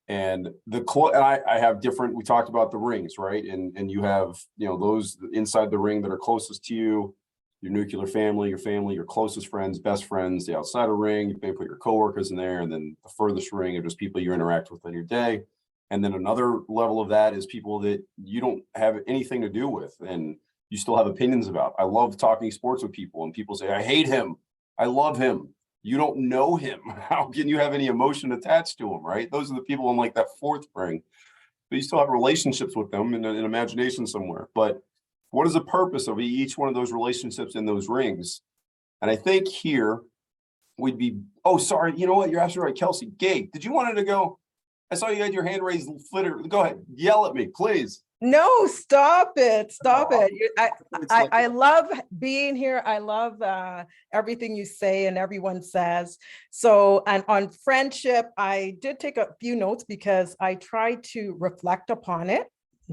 And I have different, we talked about the rings, right? And you have, those inside the ring that are closest to you, your nuclear family, your closest friends, best friends, the outsider ring, you may put your coworkers in there, and then the furthest ring are just people you interact with in your day. And then another level of that is people that you don't have anything to do with and you still have opinions about. I love talking sports with people and people say, I hate him. I love him. You don't know him. How can you have any emotion attached to him, right? Those are the people in like that fourth ring, but you still have relationships with them in an imagination somewhere. But what is the purpose of each one of those relationships in those rings? And I think here we'd be, oh, sorry, you know what? You're absolutely right, Kelsey. Gabe, did you want to go? I saw you had your hand raised. Flitter. Go ahead. Yell at me, please. No, stop it. Stop Oh, it. it's like- I love being here. I love everything you say and everyone says. So, and on friendship, I did take a few notes because I try to reflect upon it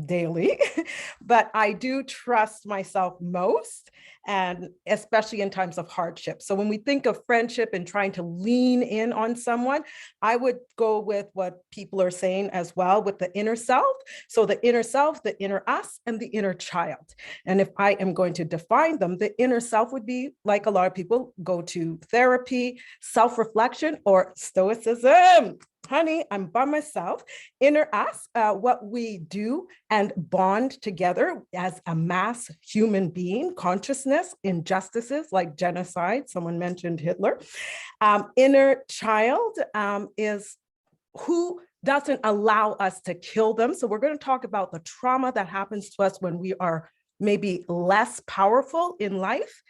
daily, but I do trust myself most, and especially in times of hardship. So when we think of friendship and trying to lean in on someone, I would go with what people are saying as well with the inner self. So the inner self, the inner us, and the inner child. And if I am going to define them, the inner self would be, like a lot of people go to therapy, self-reflection, or stoicism. Honey, I'm by myself. Inner us, what we do and bond together as a mass human being, consciousness, injustices like genocide. Someone mentioned Hitler. Inner child is who doesn't allow us to kill them. So we're going to talk about the trauma that happens to us when we are maybe less powerful in life.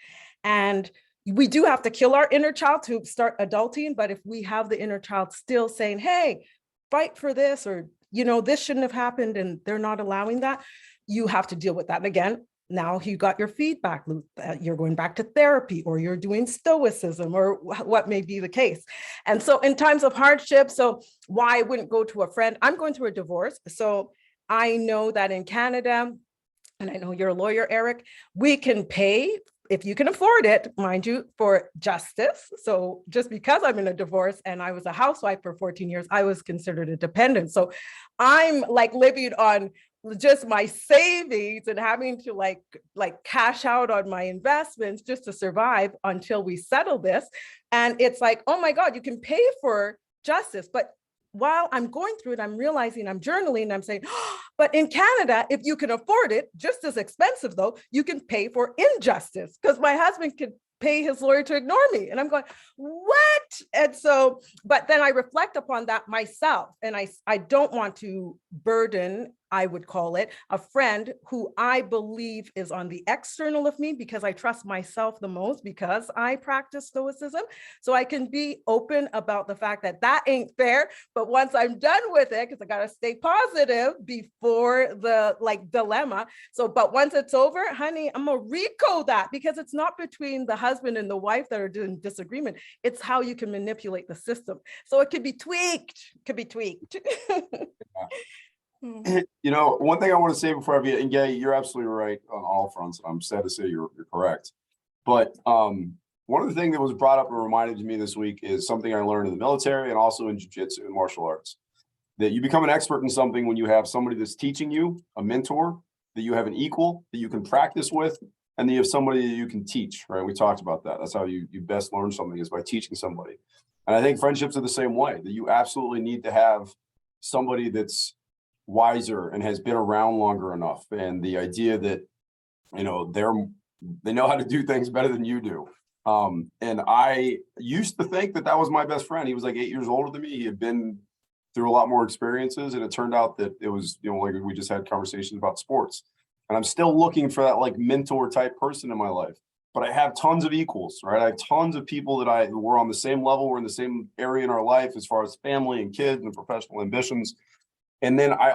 And we do have to kill our inner child to start adulting. But if we have the inner child still saying, hey, fight for this, or, this shouldn't have happened, and they're not allowing that, you have to deal with that. And again, now you got your feedback loop. You're going back to therapy, or you're doing stoicism, or what may be the case. And so in times of hardship, so why I wouldn't go to a friend? I'm going through a divorce. So I know that in Canada, and I know you're a lawyer, Eric, we can pay, if you can afford it, mind you, for justice. So just because I'm in a divorce and I was a housewife for 14 years, I was considered a dependent. So I'm like living on just my savings and having to like cash out on my investments just to survive until we settle this. And it's like, oh my God, you can pay for justice. But while I'm going through it, I'm realizing, I'm journaling, and I'm saying, oh, but in Canada, if you can afford it, just as expensive though, you can pay for injustice, because my husband could pay his lawyer to ignore me. And I'm going, what? And so, but then I reflect upon that myself. And I don't want to burden, I would call it, a friend who I believe is on the external of me, because I trust myself the most, because I practice stoicism. So I can be open about the fact that that ain't fair. But once I'm done with it, because I got to stay positive before the dilemma. So, but once it's over, honey, I'm going to recode that, because it's not between the husband and the wife that are in disagreement. It's how you can manipulate the system. So it could be tweaked, One thing I want to say before I begin, and yeah, you're absolutely right on all fronts. I'm sad to say you're correct. But one of the things that was brought up and reminded to me this week is something I learned in the military and also in jiu-jitsu and martial arts, that you become an expert in something when you have somebody that's teaching you, a mentor, that you have an equal that you can practice with, and then you have somebody that you can teach, right? We talked about that. That's how you best learn something, is by teaching somebody. And I think friendships are the same way, that you absolutely need to have somebody that's wiser and has been around longer enough. And the idea that, they know how to do things better than you do. And I used to think that was my best friend. He was like 8 years older than me. He had been through a lot more experiences. And it turned out that it was, like we just had conversations about sports. And I'm still looking for that like mentor type person in my life. But I have tons of equals, right? I have tons of people that we're on the same level. We're in the same area in our life as far as family and kids and professional ambitions. And then I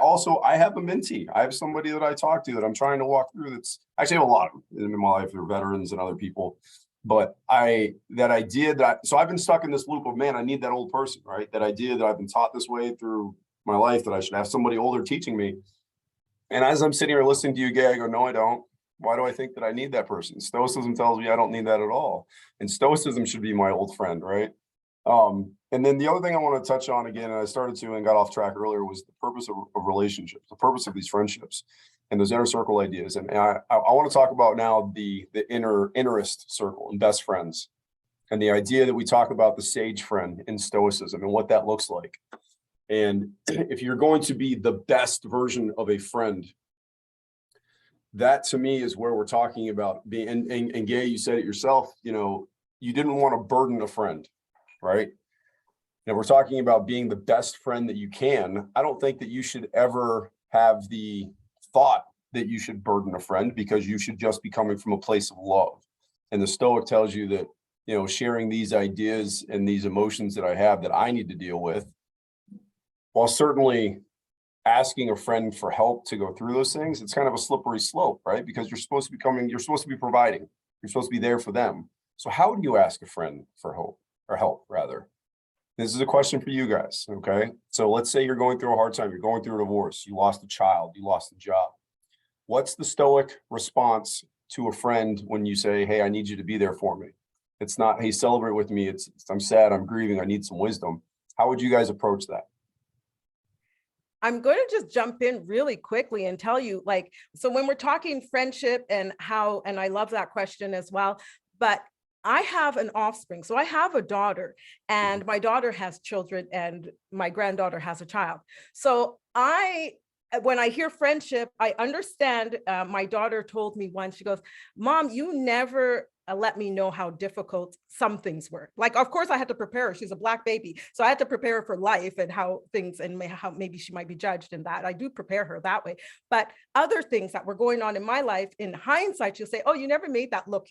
have a mentee. I have somebody that I talk to that I'm trying to walk through. That's actually, I have a lot of them in my life. They're veterans and other people But that idea that, so I've been stuck in this loop of, man, I need that old person, right? That idea that I've been taught this way through my life, that I should have somebody older teaching me. And as I'm sitting here listening to you, Gay, I go, no, I don't. Why do I think that I need that person? Stoicism tells me I don't need that at all. And Stoicism should be my old friend, right? And then the other thing I want to touch on again, and I started to and got off track earlier, was the purpose of relationships, the purpose of these friendships and those inner circle ideas. And I want to talk about now the innerist circle and best friends, and the idea that we talk about the sage friend in Stoicism and what that looks like. And if you're going to be the best version of a friend, that to me is where we're talking about being, and Gay, you said it yourself, you know, you didn't want to burden a friend, right? And we're talking about being the best friend that you can. I don't think that you should ever have the thought that you should burden a friend, because you should just be coming from a place of love. And the Stoic tells you that, you know, sharing these ideas and these emotions that I have that I need to deal with, while certainly asking a friend for help to go through those things, it's kind of a slippery slope, right? Because you're supposed to be providing, you're supposed to be there for them. So how do you ask a friend for hope, or help rather? This is a question for you guys, okay? So let's say you're going through a hard time, you're going through a divorce, you lost a child, you lost a job. What's the Stoic response to a friend when you say, hey, I need you to be there for me? It's not, hey, celebrate with me. It's I'm sad, I'm grieving, I need some wisdom. How would you guys approach that? I'm going to just jump in really quickly and tell you, like, so when we're talking friendship and how, and I love that question as well, but I have an offspring. So I have a daughter, and my daughter has children, and my granddaughter has a child. So when I hear friendship, I understand. My daughter told me once, she goes, Mom, you never let me know how difficult some things were. Like, of course I had to prepare her. She's a Black baby. So I had to prepare her for life and how things, and how maybe she might be judged in that. I do prepare her that way. But other things that were going on in my life, in hindsight, she'll say, oh, you never made that look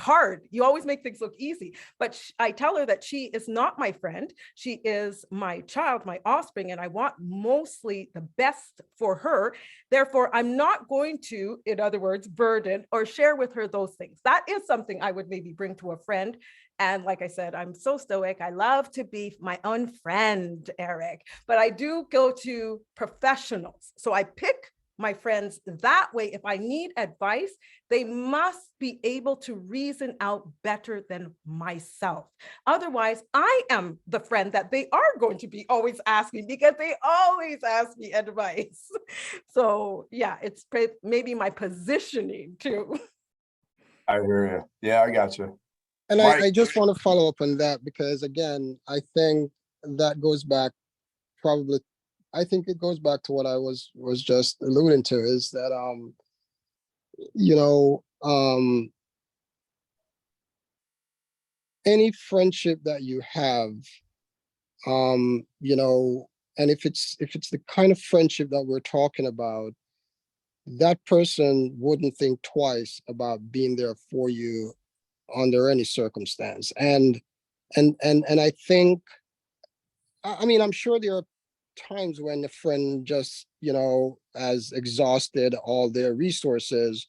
hard. You always make things look easy. But I tell her that she is not my friend. She is my child, my offspring, and I want mostly the best for her. Therefore, I'm not going to, in other words, burden or share with her those things. That is something I would maybe bring to a friend. And like I said, I'm so stoic. I love to be my own friend, Eric, but I do go to professionals. So I pick my friends that way. If I need advice, they must be able to reason out better than myself. Otherwise, I am the friend that they are going to be always asking, because they always ask me advice. So yeah, it's maybe my positioning too. I hear you. Yeah, I got you. And Mike. I just want to follow up on that, because again, I think that goes back probably, I think it goes back to what I was just alluding to, is that you know, any friendship that you have, you know, and if it's the kind of friendship that we're talking about, that person wouldn't think twice about being there for you under any circumstance. And I think, I mean, I'm sure there are times when a friend just, you know, has exhausted all their resources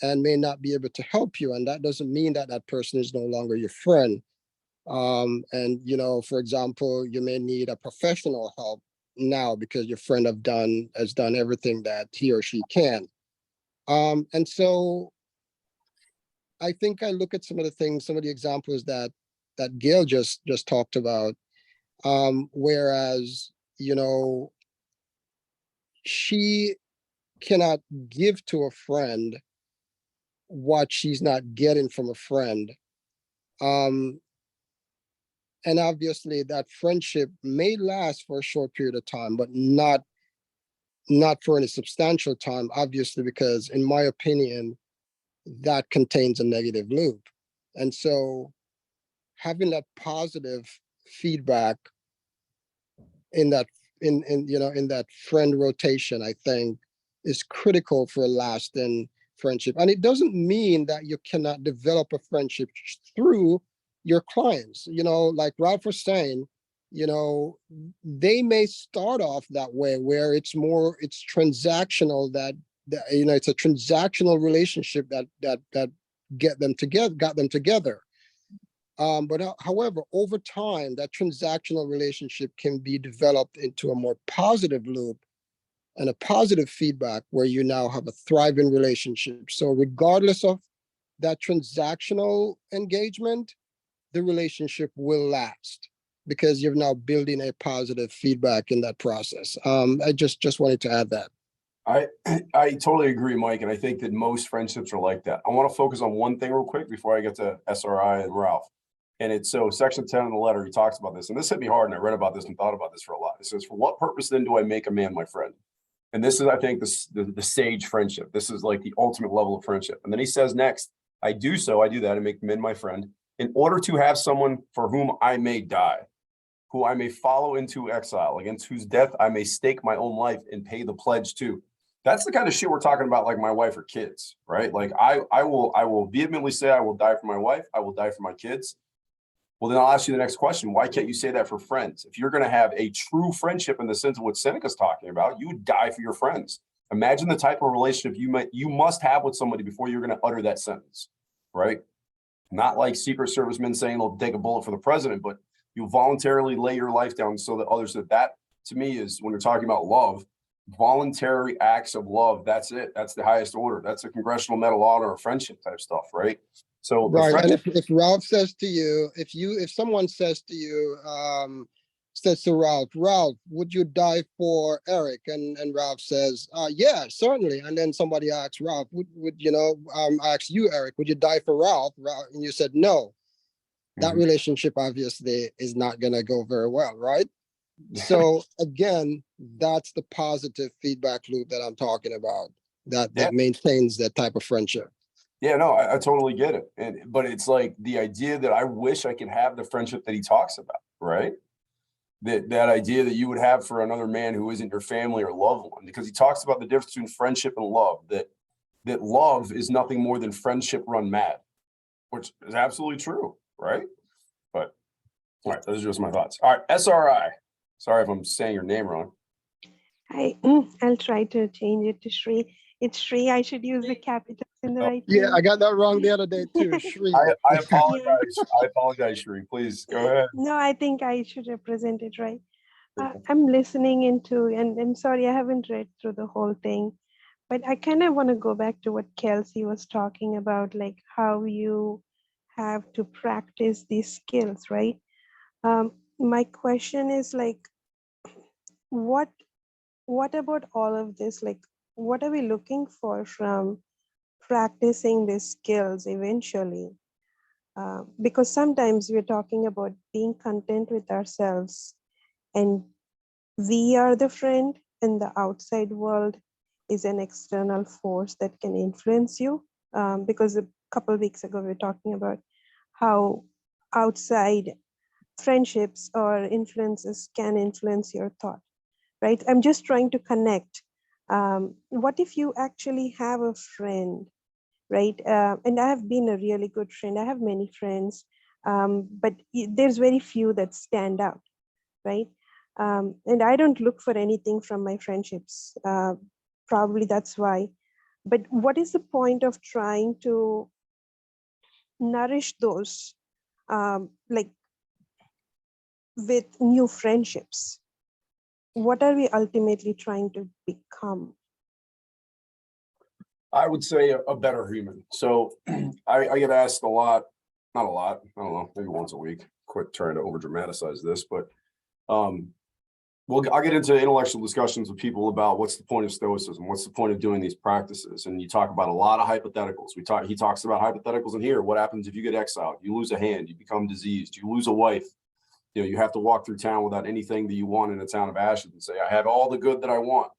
and may not be able to help you. And that doesn't mean that that person is no longer your friend. And, you know, for example, you may need a professional help now because your friend has done everything that he or she can. And so I think I look at some of the things, some of the examples that Gail just talked about, whereas, you know, she cannot give to a friend what she's not getting from a friend. And obviously that friendship may last for a short period of time, but not for any substantial time, obviously, because in my opinion, that contains a negative loop. And so having that positive feedback in that, you know, in that friend rotation, I think is critical for a lasting friendship. And it doesn't mean that you cannot develop a friendship through your clients. You know, like Ralph was saying, you know, they may start off that way, where it's transactional, that you know, it's a transactional relationship that got them together. However, over time, that transactional relationship can be developed into a more positive loop and a positive feedback where you now have a thriving relationship. So regardless of that transactional engagement, the relationship will last because you're now building a positive feedback in that process. I just wanted to add that. I totally agree, Mike, and I think that most friendships are like that. I want to focus on one thing real quick before I get to SRI and Ralph. And it's so section 10 of the letter, he talks about this, and this hit me hard, and I read about this and thought about this for a lot. It says, for what purpose then do I make a man my friend? And this is, I think, the sage friendship. This is like the ultimate level of friendship. And then he says next, I do that and make men my friend in order to have someone for whom I may die, who I may follow into exile, against whose death I may stake my own life and pay the pledge to. That's the kind of shit we're talking about, like my wife or kids, right? Like I will vehemently say I will die for my wife. I will die for my kids. Well, then I'll ask you the next question. Why can't you say that for friends? If you're going to have a true friendship in the sense of what Seneca's talking about, you would die for your friends. Imagine the type of relationship you must have with somebody before you're going to utter that sentence, right? Not like Secret Service men saying they'll take a bullet for the president, but you voluntarily lay your life down so that others, that to me is, when you're talking about love, voluntary acts of love. That's it. That's the highest order. That's a Congressional Medal of Honor or friendship type stuff, right? So right. And if Ralph says to you, if someone says to you, says to Ralph, would you die for Eric? And Ralph says, yeah, certainly. And then somebody asks Ralph, would ask you, Eric, would you die for Ralph? And you said no. That relationship obviously is not going to go very well, right? So again, that's the positive feedback loop that I'm talking about, that maintains that type of friendship. Yeah, no, I totally get it. But it's like the idea that I wish I could have the friendship that he talks about, right? That idea that you would have for another man who isn't your family or loved one, because he talks about the difference between friendship and love, that love is nothing more than friendship run mad, which is absolutely true, right? But all right, those are just my thoughts. All right, SRI. Sorry if I'm saying your name wrong. I'll try to change it to Shri. It's Shri. I should use the capitals in the right way. Yeah, I got that wrong the other day too. Shri. I apologize. I apologize, Shri. Please go ahead. No, I think I should represent it right. I'm listening into, and I'm sorry, I haven't read through the whole thing, but I kind of want to go back to what Kelsey was talking about, like how you have to practice these skills, right? My question is like, what about all of this? Like, what are we looking for from practicing these skills eventually? Because sometimes we're talking about being content with ourselves, and we are the friend, and the outside world is an external force that can influence you. Because a couple of weeks ago, we were talking about how outside friendships or influences can influence your thought, right? I'm just trying to connect. What if you actually have a friend, right? And I have been a really good friend. I have many friends, but there's very few that stand out, right? And I don't look for anything from my friendships. Probably that's why. But what is the point of trying to nourish those, like with new friendships? What are we ultimately trying to become? I would say a better human. So I get asked a lot, not a lot, I don't know, maybe once a week. Quit trying to over dramatize this, but I'll get into intellectual discussions with people about what's the point of Stoicism, what's the point of doing these practices, and you talk about a lot of hypotheticals. He talks about hypotheticals in here. What happens if you get exiled? You lose a hand, you become diseased, you lose a wife. You know, you have to walk through town without anything that you want in a town of ashes and say, I have all the good that I want.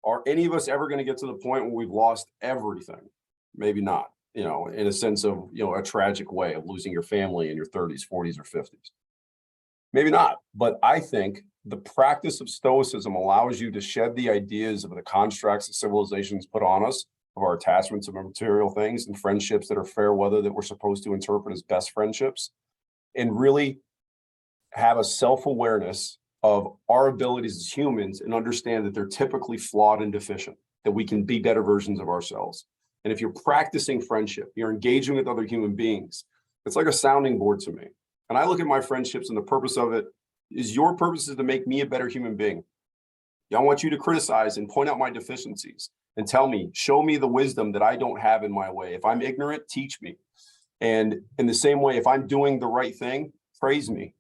Are any of us ever going to get to the point where we've lost everything? Maybe not, you know, in a sense of, you know, a tragic way of losing your family in your 30s, 40s, or 50s. Maybe not. But I think the practice of Stoicism allows you to shed the ideas of the constructs that civilizations put on us, of our attachments of material things and friendships that are fair weather that we're supposed to interpret as best friendships, and really have a self-awareness of our abilities as humans and understand that they're typically flawed and deficient, that we can be better versions of ourselves. And if you're practicing friendship, you're engaging with other human beings, it's like a sounding board to me. And I look at my friendships, and the purpose of it is, your purpose is to make me a better human being. I want you to criticize and point out my deficiencies and tell me, show me the wisdom that I don't have in my way. If I'm ignorant, teach me. And in the same way, if I'm doing the right thing, praise me.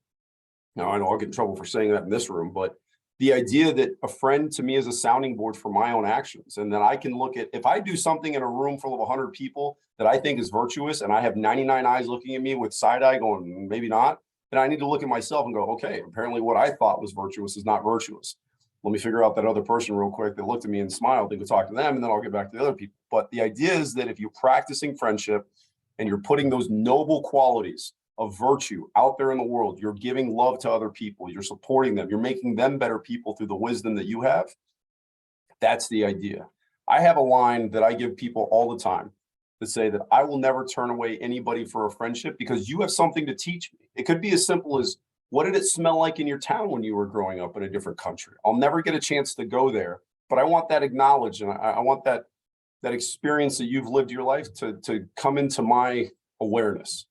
Now, I know I'll get in trouble for saying that in this room, but the idea that a friend to me is a sounding board for my own actions. And then I can look at, if I do something in a room full of 100 people that I think is virtuous, and I have 99 eyes looking at me with side eye going, maybe not, then I need to look at myself and go, okay, apparently what I thought was virtuous is not virtuous. Let me figure out that other person real quick that looked at me and smiled, and go talk to them, and then I'll get back to the other people. But the idea is that if you're practicing friendship and you're putting those noble qualities of virtue out there in the world, you're giving love to other people, you're supporting them, you're making them better people through the wisdom that you have. That's the idea. I have a line that I give people all the time that say that I will never turn away anybody for a friendship because you have something to teach me. It could be as simple as, what did it smell like in your town when you were growing up in a different country? I'll never get a chance to go there, but I want that acknowledged, and I want that experience that you've lived your life to come into my awareness.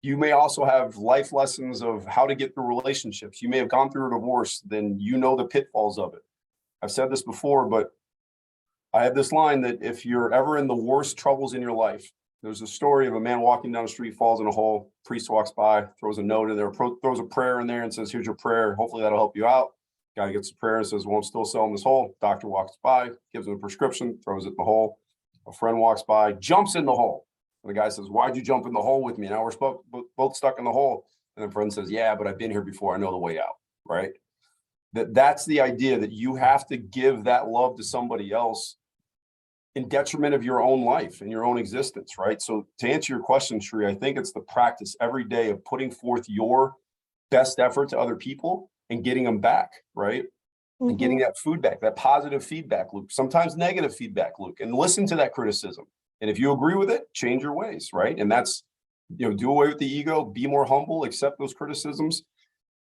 You may also have life lessons of how to get through relationships. You may have gone through a divorce, then you know the pitfalls of it. I've said this before, but I have this line that if you're ever in the worst troubles in your life, there's a story of a man walking down the street, falls in a hole, priest walks by, throws a note in there, throws a prayer in there and says, here's your prayer. Hopefully that'll help you out. Guy gets the prayer and says, won't still sell in this hole. Doctor walks by, gives him a prescription, throws it in the hole. A friend walks by, jumps in the hole. And the guy says, why'd you jump in the hole with me? Now we're both stuck in the hole. And the friend says, yeah, but I've been here before. I know the way out, right? That's the idea, that you have to give that love to somebody else in detriment of your own life and your own existence, right? So to answer your question, Shri, I think it's the practice every day of putting forth your best effort to other people and getting them back, right? And getting that feedback, that positive feedback loop, sometimes negative feedback loop, and listen to that criticism. And if you agree with it, change your ways, right? And that's, do away with the ego, be more humble, accept those criticisms.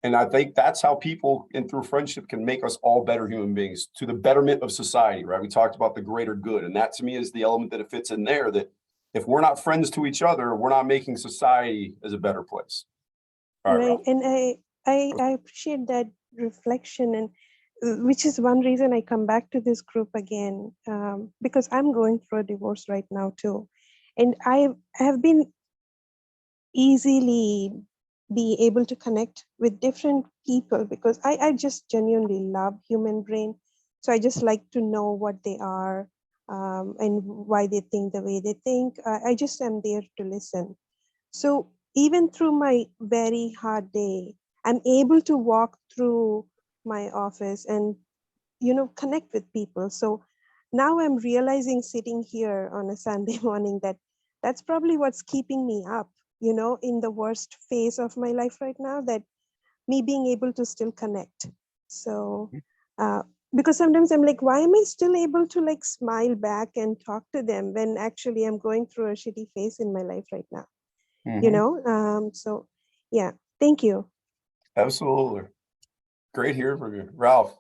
And I think that's how people, and through friendship, can make us all better human beings to the betterment of society, right? We talked about the greater good. And that to me is the element that it fits in there, that if we're not friends to each other, we're not making society as a better place. All right, Right. And I appreciate that reflection, and which is one reason I come back to this group again, because I'm going through a divorce right now too. And I have been easily be able to connect with different people because I just genuinely love human brain. So I just like to know what they are and why they think the way they think. I just am there to listen. So even through my very hard day, I'm able to walk through my office and, connect with people. So now I'm realizing, sitting here on a Sunday morning, that that's probably what's keeping me up, in the worst phase of my life right now, that me being able to still connect. So, because sometimes I'm like, why am I still able to like smile back and talk to them when actually I'm going through a shitty phase in my life right now? So yeah, thank you. Absolutely. Great hearing from you. Ralph.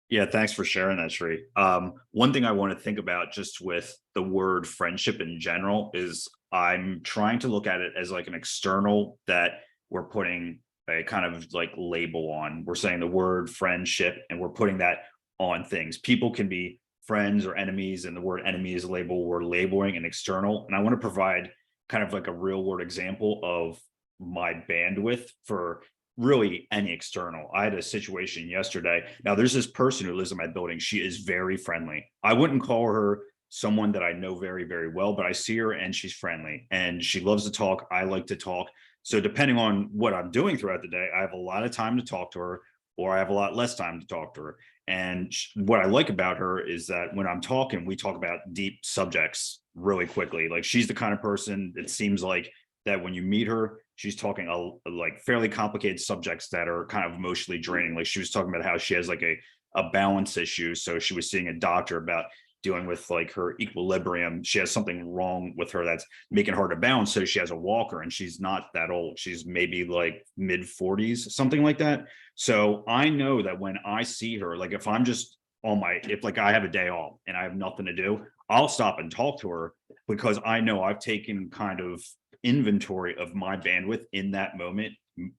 Yeah, thanks for sharing that, Sri. One thing I want to think about just with the word friendship in general is I'm trying to look at it as like an external that we're putting a kind of like label on. We're saying the word friendship and we're putting that on things. People can be friends or enemies, and the word enemy is a label. We're labeling an external. And I want to provide kind of like a real world example of my bandwidth for really any external. I had a situation yesterday. Now there's this person who lives in my building. She is very friendly. I wouldn't call her someone that I know very, very well, but I see her and she's friendly and she loves to talk. I like to talk. So depending on what I'm doing throughout the day, I have a lot of time to talk to her, or I have a lot less time to talk to her. And what I like about her is that when I'm talking, we talk about deep subjects really quickly. Like, she's the kind of person, it seems like, that when you meet her, she's talking like fairly complicated subjects that are kind of emotionally draining. Like, she was talking about how she has like a balance issue. So she was seeing a doctor about dealing with like her equilibrium. She has something wrong with her that's making her to balance. So she has a walker, and she's not that old. She's maybe like mid 40s, something like that. So I know that when I see her, like if I'm just if like I have a day off and I have nothing to do, I'll stop and talk to her because I know I've taken kind of inventory of my bandwidth in that moment,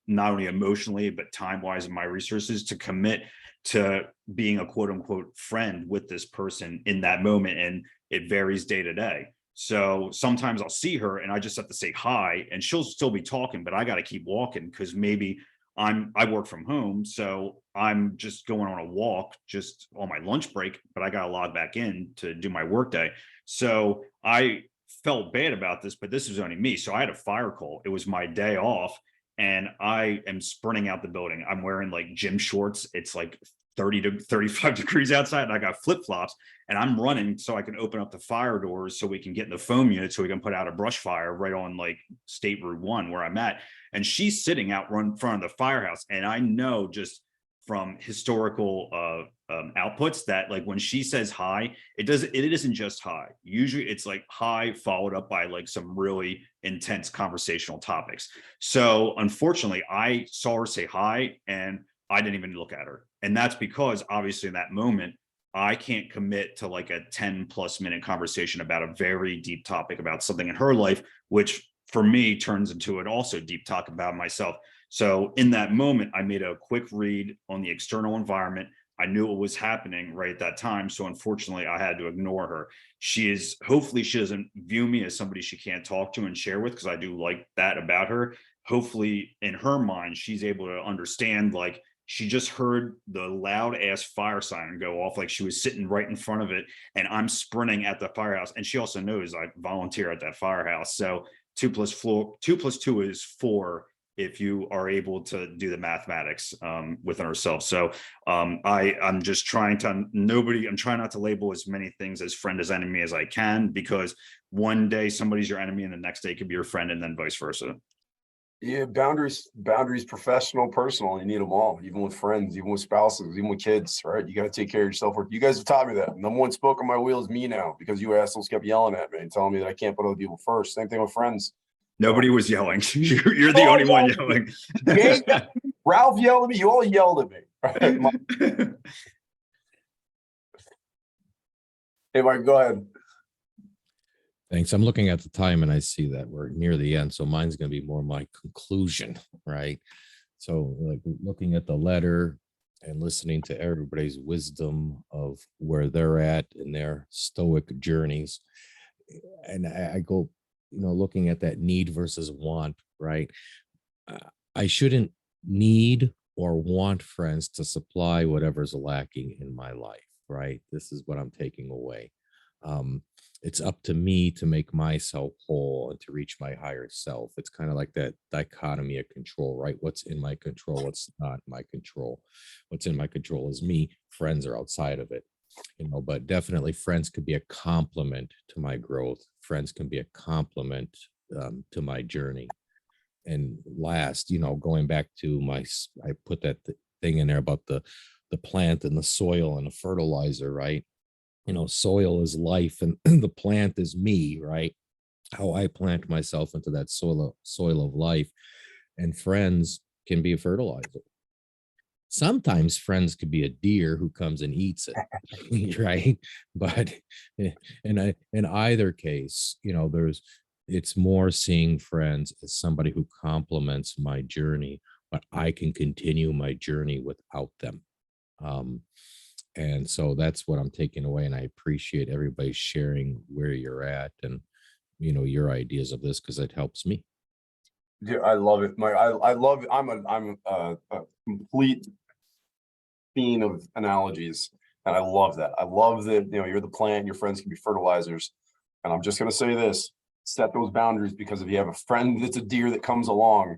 not only emotionally, but time-wise and my resources to commit to being a quote unquote friend with this person in that moment. And it varies day to day. So sometimes I'll see her and I just have to say hi and she'll still be talking, but I got to keep walking because maybe I work from home. So I'm just going on a walk just on my lunch break, but I got to log back in to do my workday. So I felt bad about this, but this was only me. So I had a fire call. It was my day off and I am sprinting out the building. I'm wearing like gym shorts. It's like 30 to 35 degrees outside and I got flip-flops and I'm running so I can open up the fire doors so we can get in the foam unit so we can put out a brush fire right on like State Route 1 where I'm at. And she's sitting out in front of the firehouse. And I know just from historical outputs that like when she says hi, it isn't just hi. Usually it's like hi followed up by like some really intense conversational topics. So unfortunately, I saw her say hi and I didn't even look at her. And that's because obviously in that moment, I can't commit to like a 10+ minute conversation about a very deep topic about something in her life, which for me turns into an also deep talk about myself. So in that moment, I made a quick read on the external environment. I knew what was happening right at that time. So unfortunately, I had to ignore her. Hopefully she doesn't view me as somebody she can't talk to and share with, because I do like that about her. Hopefully in her mind, she's able to understand like, she just heard the loud ass fire siren go off, like she was sitting right in front of it and I'm sprinting at the firehouse. And she also knows I volunteer at that firehouse. So 2 + 2 is 4 if you are able to do the mathematics within ourselves. So I'm just trying I'm trying not to label as many things as friend as enemy as I can, because one day somebody's your enemy and the next day could be your friend and then vice versa. Yeah, boundaries, professional, personal, you need them all, even with friends, even with spouses, even with kids, right? You got to take care of yourself. You guys have taught me that. Number one spoke on my wheel is me now, because you assholes kept yelling at me and telling me that I can't put other people first. Same thing with friends. Nobody was yelling. You're the only one yelling. Jake, Ralph yelled at me. You all yelled at me. Right? Hey, Mike, go ahead. Thanks. I'm looking at the time and I see that we're near the end. So mine's going to be more my conclusion, right? So like looking at the letter and listening to everybody's wisdom of where they're at in their stoic journeys. And I go, looking at that need versus want, right? I shouldn't need or want friends to supply whatever's lacking in my life, right? This is what I'm taking away. It's up to me to make myself whole and to reach my higher self. It's kind of like that dichotomy of control, right? What's in my control, what's not in my control. What's in my control is me. Friends are outside of it, but definitely friends could be a complement to my growth. Friends can be a complement to my journey. And last, going back to I put that thing in there about the plant and the soil and the fertilizer, right? Soil is life and the plant is me, right? How I plant myself into that soil of life. And friends can be a fertilizer. Sometimes friends could be a deer who comes and eats it, right? But in either case, it's more seeing friends as somebody who complements my journey, but I can continue my journey without them. And so that's what I'm taking away. And I appreciate everybody sharing where you're at and, your ideas of this, because it helps me. Yeah, I love it. I love it. I'm a complete fiend of analogies. And I love that. I love that, you're the plant, your friends can be fertilizers. And I'm just going to say this, set those boundaries, because if you have a friend that's a deer that comes along,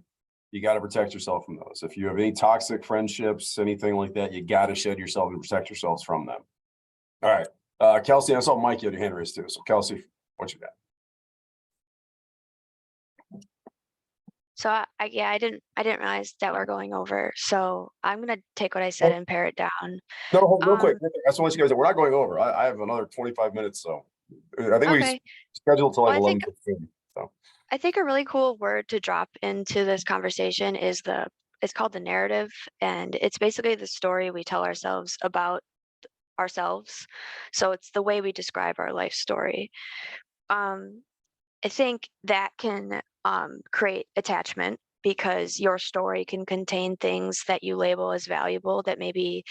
you got to protect yourself from those. If you have any toxic friendships, anything like that, you got to shed yourself and protect yourselves from them. All right. Kelsey, I saw Mike, you had your hand raised too. So Kelsey, what you got? So I didn't realize that we're going over. So I'm gonna take what I said and pare it down. No, real quick. I just want you guys, we're not going over. I have another 25 minutes. So I think Okay. we scheduled till like Well, 11:15. So I think a really cool word to drop into this conversation is it's called the narrative, and it's basically the story we tell ourselves about ourselves. So it's the way we describe our life story. I think that can create attachment because your story can contain things that you label as valuable that maybe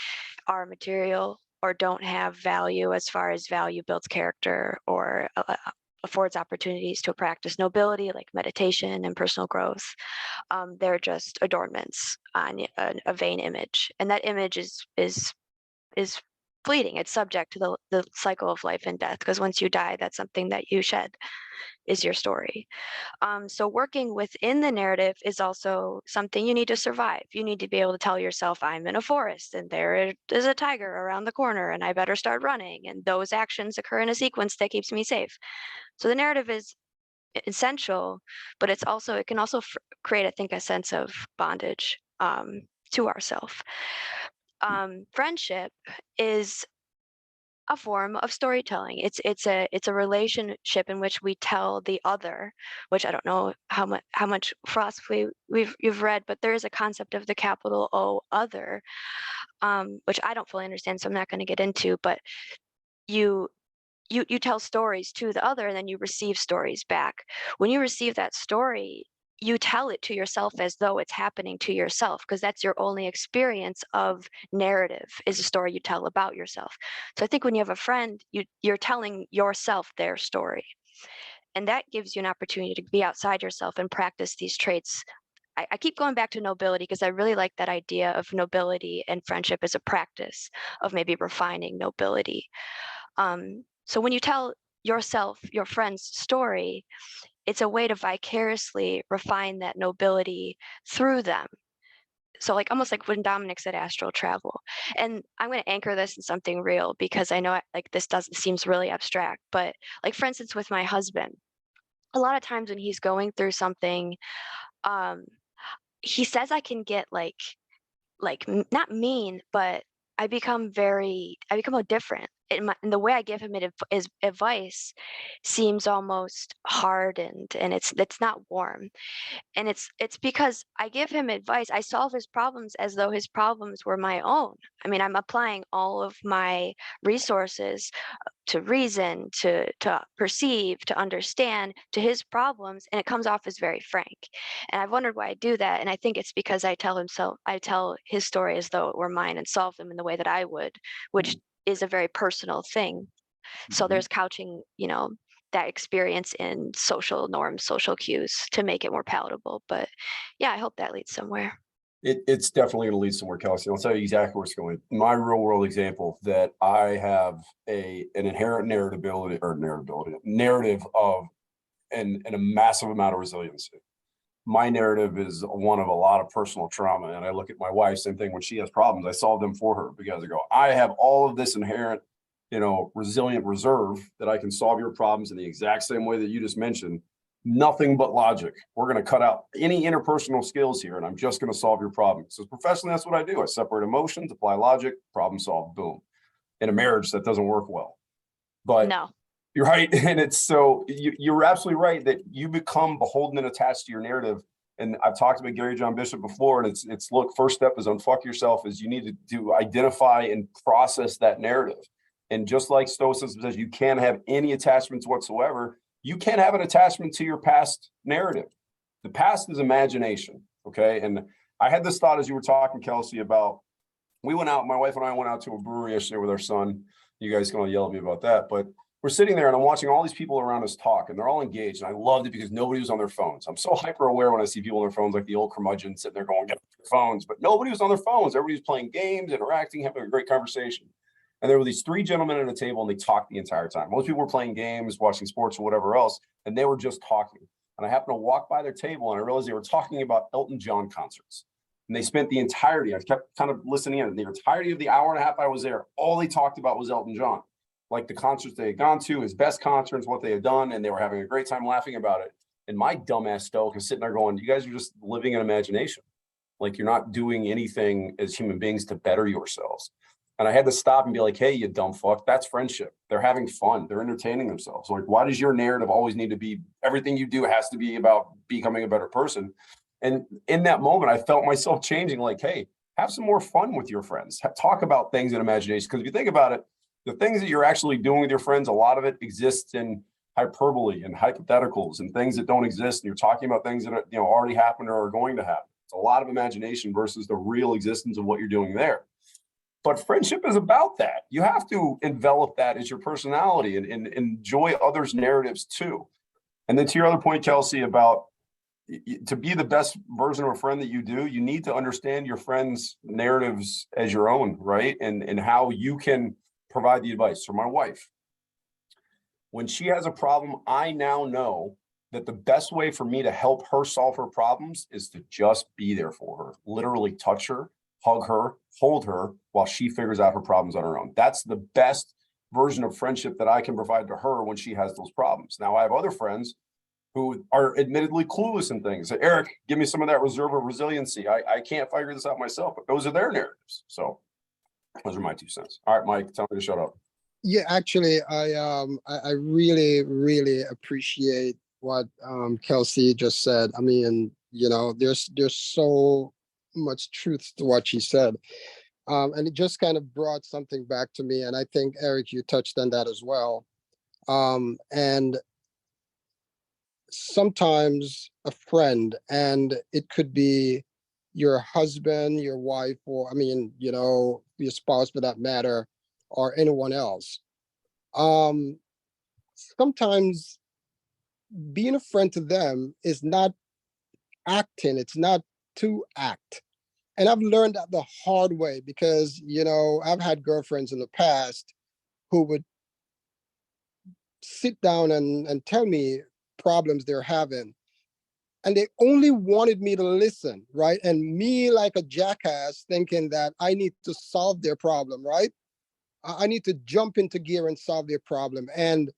are material or don't have value as far as value builds character or affords opportunities to practice nobility like meditation and personal growth. They're just adornments on a vain image, and that image is fleeting. It's subject to the cycle of life and death, because once you die, that's something that you shed, is your story. So working within the narrative is also something you need to survive. You need to be able to tell yourself, I'm in a forest and there is a tiger around the corner and I better start running. And those actions occur in a sequence that keeps me safe. So the narrative is essential, but it can also create, I think, a sense of bondage to ourself. Friendship is a form of storytelling. It's a relationship in which we tell the other, which I don't know how much philosophy you've read, but there is a concept of the capital O, other, which I don't fully understand, so I'm not going to get into. But you tell stories to the other, and then you receive stories back. When you receive that story, you tell it to yourself as though it's happening to yourself, because that's your only experience of narrative, is a story you tell about yourself. So I think when you have a friend, you're telling yourself their story, and that gives you an opportunity to be outside yourself and practice these traits. I keep going back to nobility because I really like that idea of nobility and friendship as a practice of maybe refining nobility. So when you tell yourself your friend's story, it's a way to vicariously refine that nobility through them. So like almost like when Dominic said astral travel. And I'm going to anchor this in something real, because I know like this seems really abstract, but like for instance with my husband, a lot of times when he's going through something, he says I can get not mean, but I become different. And the way I give him advice seems almost hard, and it's not warm. And it's because I give him advice. I solve his problems as though his problems were my own. I mean, I'm applying all of my resources to reason, to perceive, to understand, to his problems, and it comes off as very frank. And I've wondered why I do that, and I think it's because I tell his story as though it were mine and solve them in the way that I would, which is a very personal thing. So there's couching, that experience in social norms, social cues, to make it more palatable. But yeah, I hope that leads somewhere. It's definitely going to lead somewhere, Kelsey. I'll tell you exactly where it's going. My real world example, that I have an inherent narrative of and a massive amount of resiliency. My narrative is one of a lot of personal trauma. And I look at my wife, same thing. When she has problems, I solve them for her, because I go, I have all of this inherent, resilient reserve that I can solve your problems in the exact same way that you just mentioned. Nothing but logic. We're going to cut out any interpersonal skills here, and I'm just going to solve your problem. So professionally, that's what I do. I separate emotions, apply logic, problem solve, boom. In a marriage, that doesn't work well. But No. You're right. And it's so you're absolutely right that you become beholden and attached to your narrative. And I've talked about Gary John Bishop before, and it's look, first step is unfuck yourself, is you need to identify and process that narrative. And just like Stoicism says, you can't have any attachments whatsoever. You can't have an attachment to your past narrative. The past is imagination. Okay. And I had this thought as you were talking, Kelsey, about, my wife and I went out to a brewery yesterday with our son. You guys can all yell at me about that, but we're sitting there and I'm watching all these people around us talk, and they're all engaged. And I loved it because nobody was on their phones. I'm so hyper aware when I see people on their phones, like the old curmudgeon sitting there going, get their phones, but nobody was on their phones. Everybody was playing games, interacting, having a great conversation. And there were these three gentlemen at a table, and they talked the entire time. Most people were playing games, watching sports or whatever else, and they were just talking. And I happened to walk by their table, and I realized they were talking about Elton John concerts. And they spent the entirety, I kept kind of listening in, the entirety of the hour and a half I was there, all they talked about was Elton John. Like the concerts they had gone to, his best concerts, what they had done, and they were having a great time laughing about it. And my dumbass Stoic is sitting there going, you guys are just living in imagination. Like, you're not doing anything as human beings to better yourselves. And I had to stop and be like, hey, you dumb fuck, that's friendship. They're having fun. They're entertaining themselves. Like, why does your narrative always need to be, everything you do has to be about becoming a better person? And in that moment, I felt myself changing, like, hey, have some more fun with your friends. Talk about things in imagination. Because if you think about it, the things that you're actually doing with your friends, a lot of it exists in hyperbole and hypotheticals and things that don't exist. And you're talking about things that are, already happened or are going to happen. It's a lot of imagination versus the real existence of what you're doing there. But friendship is about that. You have to envelop that as your personality and enjoy others' narratives too. And then to your other point, Kelsey, about to be the best version of a friend that you do, you need to understand your friends' narratives as your own, right? And how you can provide the advice. For my wife, when she has a problem, I now know that the best way for me to help her solve her problems is to just be there for her, literally touch her, hug her, hold her while she figures out her problems on her own. That's the best version of friendship that I can provide to her when she has those problems. Now, I have other friends who are admittedly clueless in things. Say, Eric, give me some of that reserve of resiliency. I can't figure this out myself, but those are their narratives. So those are my 2 cents. All right, Mike, tell me to shut up. Yeah, actually, I really, really appreciate what Kelsey just said. I mean, there's so much truth to what she said. And it just kind of brought something back to me. And I think, Eric, you touched on that as well. And sometimes a friend, and it could be your husband, your wife, or your spouse for that matter, or anyone else. Sometimes being a friend to them is not acting, it's not to act. And I've learned that the hard way because, I've had girlfriends in the past who would sit down and tell me problems they're having. And they only wanted me to listen, right? And me, like a jackass, thinking that I need to solve their problem, right? I need to jump into gear and solve their problem. And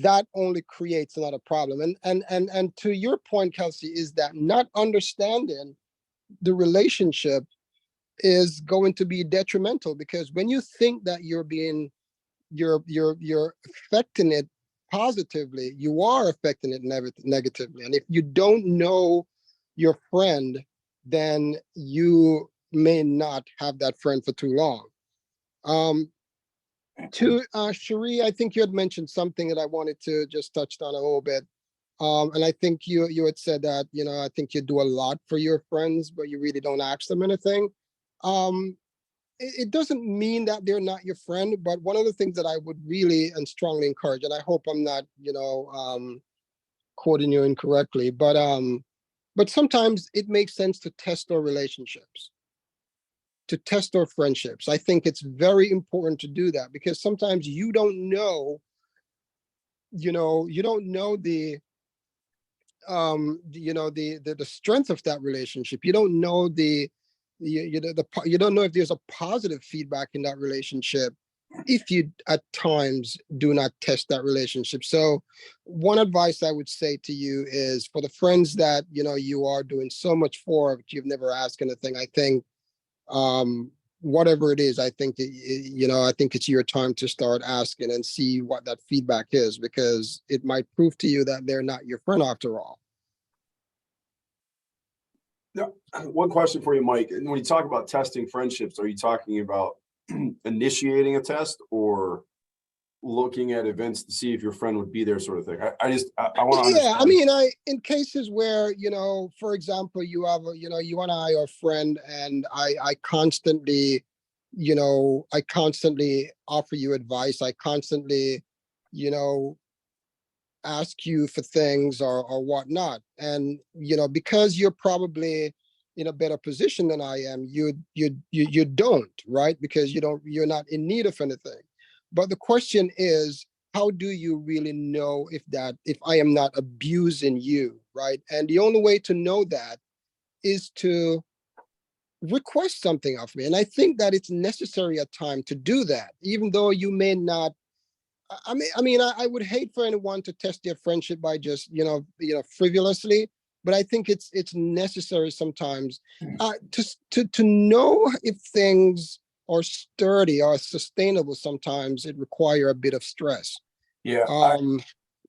that only creates another problem. And to your point, Kelsey, is that not understanding the relationship is going to be detrimental, because when you think that you're affecting it positively, you are affecting it negatively. And if you don't know your friend, then you may not have that friend for too long. To Cherie, I think you had mentioned something that I wanted to just touch on a little bit. And I think you had said that, I think you do a lot for your friends, but you really don't ask them anything. It doesn't mean that they're not your friend, but one of the things that I would really and strongly encourage, and I hope I'm not, quoting you incorrectly, but sometimes it makes sense to test our relationships, to test our friendships. I think it's very important to do that, because sometimes you don't know the the strength of that relationship. You don't know you don't know if there's a positive feedback in that relationship if you at times do not test that relationship. So one advice I would say to you is, for the friends that you are doing so much for, but you've never asked anything, I think whatever it is, I think I think it's your time to start asking and see what that feedback is, because it might prove to you that they're not your friend after all. Now, one question for you, Mike. When you talk about testing friendships, are you talking about initiating a test or looking at events to see if your friend would be there, sort of thing? I want to understand. Yeah, I mean, in cases where, for example, you have you and I are friend, and I constantly offer you advice. I constantly, ask you for things or whatnot. And, because you're probably in a better position than I am, you don't, right? Because you're not in need of anything. But the question is, how do you really know if I am not abusing you, right? And the only way to know that is to request something of me. And I think that it's necessary at times to do that, even though you may not. I would hate for anyone to test their friendship by just, frivolously, but I think it's necessary sometimes to know if things are sturdy or sustainable. Sometimes it requires a bit of stress. Yeah.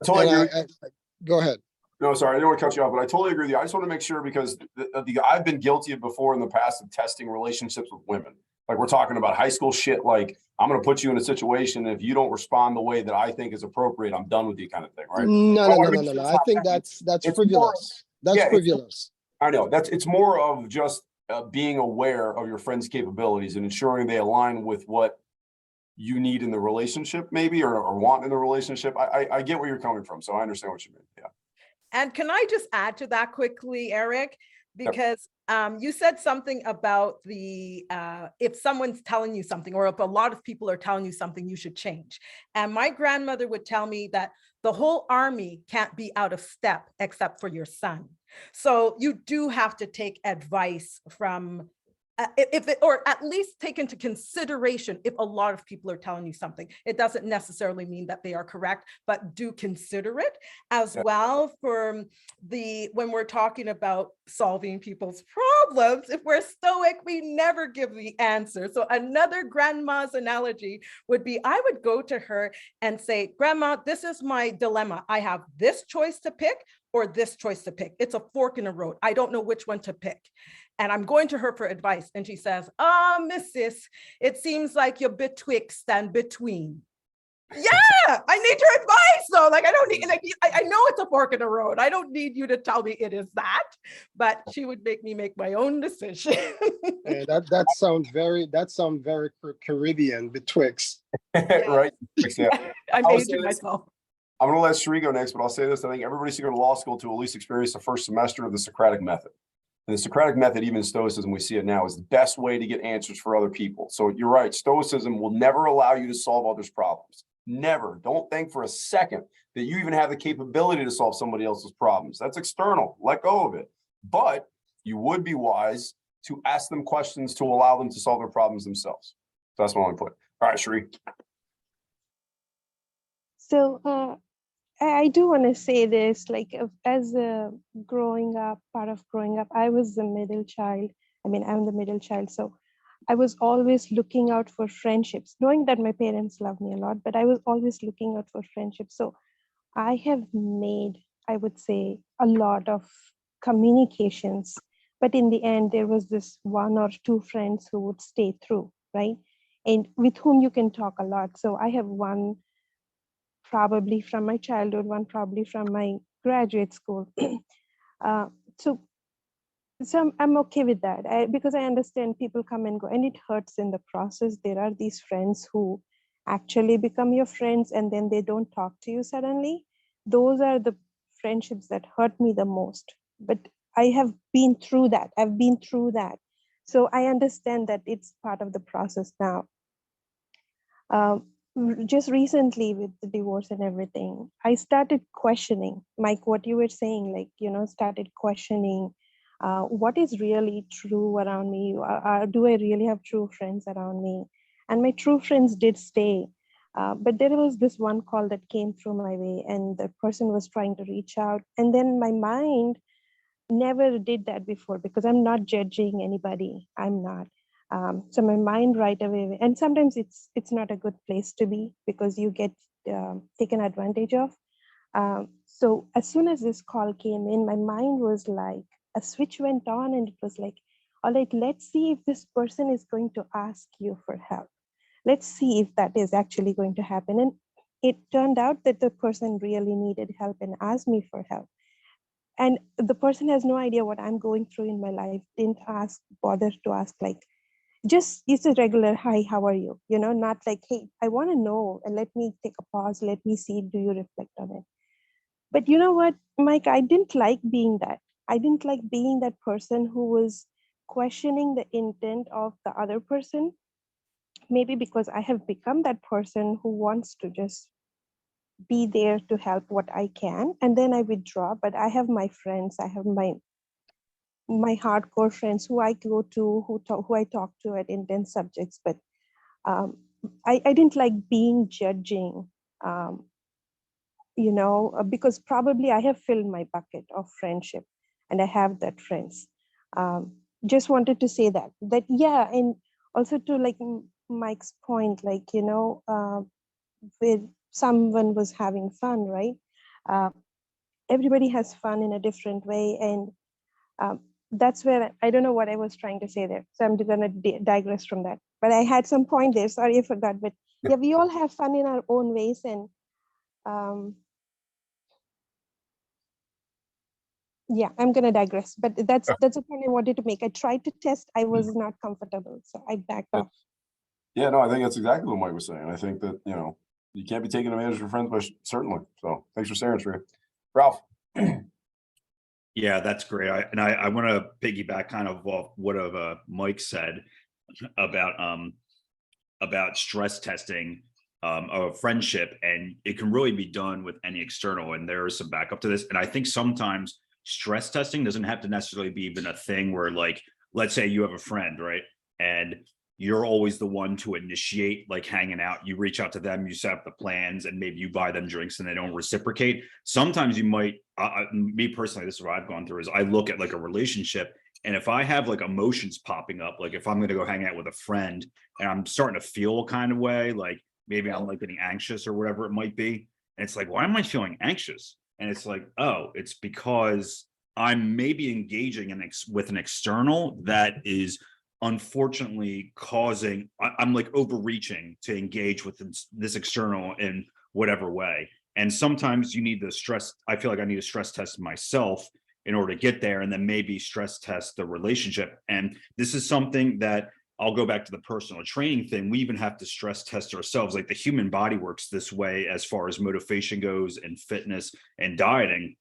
Go ahead. No, sorry, I didn't want to cut you off, but I totally agree with you. I just want to make sure because I've been guilty of before in the past of testing relationships with women. Like we're talking about high school shit. Like I'm going to put you in a situation. And if you don't respond the way that I think is appropriate, I'm done with you, kind of thing, right? No. I think that's it's frivolous. That's yeah, frivolous. I know it's more of just being aware of your friend's capabilities and ensuring they align with what you need in the relationship, maybe, or want in the relationship. I get where you're coming from, so I understand what you mean. Yeah. And can I just add to that quickly, Eric? Because you said something about the if someone's telling you something, or if a lot of people are telling you something, you should change. And my grandmother would tell me that the whole army can't be out of step except for your son. So you do have to take advice from if it, or at least take into consideration if a lot of people are telling you something. It doesn't necessarily mean that they are correct, but do consider it as well for when we're talking about solving people's problems. If we're stoic, we never give the answer. So another grandma's analogy would be, I would go to her and say, Grandma, this is my dilemma. I have this choice to pick or this choice to pick. It's a fork in the road. I don't know which one to pick. And I'm going to her for advice. And she says, Mrs., it seems like you're betwixt and between. Yeah, I need your advice though. Like I don't need, and I know it's a fork in the road. I don't need you to tell me it is that, but she would make me make my own decision. Yeah, that sounds very Caribbean, betwixt. Right. I'm aging myself. I'm going to let Sheree go next, but I'll say this. I think everybody should go to law school to at least experience the first semester of the Socratic method. And the Socratic method, even in Stoicism, we see it now, is the best way to get answers for other people. So you're right. Stoicism will never allow you to solve others' problems. Never. Don't think for a second that you even have the capability to solve somebody else's problems. That's external. Let go of it. But you would be wise to ask them questions to allow them to solve their problems themselves. So that's my only point. All right, Sheree. So I do want to say this, like as a part of growing up, I was the middle child. I mean, I'm the middle child. So I was always looking out for friendships, knowing that my parents love me a lot, but I was always looking out for friendships. So I have made, I would say, a lot of communications, but in the end, there was this one or two friends who would stay through, right? And with whom you can talk a lot. So I have one probably from my childhood, one probably from my graduate school. So I'm okay with that because I understand people come and go and it hurts in the process. There are these friends who actually become your friends and then they don't talk to you suddenly. Those are the friendships that hurt me the most. But I have been through that. I've been through that. So I understand that it's part of the process now. Just recently with the divorce and everything, I started questioning, Mike, what you were saying, like, started questioning what is really true around me. Do I really have true friends around me? And my true friends did stay. But there was this one call that came through my way and the person was trying to reach out. And then my mind never did that before because I'm not judging anybody. I'm not. So my mind right away, and sometimes it's not a good place to be because you get taken advantage of. So as soon as this call came in, my mind was like, a switch went on and it was like, all right, let's see if this person is going to ask you for help. Let's see if that is actually going to happen. And it turned out that the person really needed help and asked me for help. And the person has no idea what I'm going through in my life, didn't bother to ask, like, just it's a regular, hi, how are you? Not like, hey, I want to know and let me take a pause, let me see, do you reflect on it? But you know what, Mike, I didn't like being that. I didn't like being that person who was questioning the intent of the other person. Maybe because I have become that person who wants to just be there to help what I can, and then I withdraw. But I have my friends, I have my hardcore friends who I go to, who I talk to at intense subjects. But I didn't like being judging, because probably I have filled my bucket of friendship and I have that friends. Just wanted to say that, yeah. And also to like Mike's point, like, with someone was having fun, right? everybody has fun in a different way. And that's where I don't know what I was trying to say there. So I'm going to digress from that. But I had some point there. Sorry, I forgot. But yeah, we all have fun in our own ways. And yeah, I'm going to digress. But that's a point I wanted to make. I tried to test. I was not comfortable. So I backed off. Yeah, no, I think that's exactly what Mike was saying. I think that, you can't be taking advantage of your friends, but certainly. So thanks for sharing, Shreya. Ralph. Yeah, that's great. I want to piggyback kind of off what Mike said about stress testing of friendship, and it can really be done with any external. And there is some backup to this. And I think sometimes stress testing doesn't have to necessarily be even a thing where, like, let's say you have a friend, right? And you're always the one to initiate, like, hanging out. You reach out to them, you set up the plans, and maybe you buy them drinks and they don't reciprocate. Sometimes you might, me personally, this is what I've gone through, is I look at like a relationship, and if I have like emotions popping up, like if I'm going to go hang out with a friend and I'm starting to feel a kind of way, like maybe I'm like getting anxious or whatever it might be. And it's like, why am I feeling anxious? And it's like, oh, it's because I'm maybe engaging with an external that is unfortunately causing, I'm like overreaching to engage with this external in whatever way. And sometimes you need to stress, I feel like I need to stress test myself in order to get there, and then maybe stress test the relationship. And this is something that I'll go back to the personal training thing. We even have to stress test ourselves. Like, the human body works this way as far as motivation goes and fitness and dieting.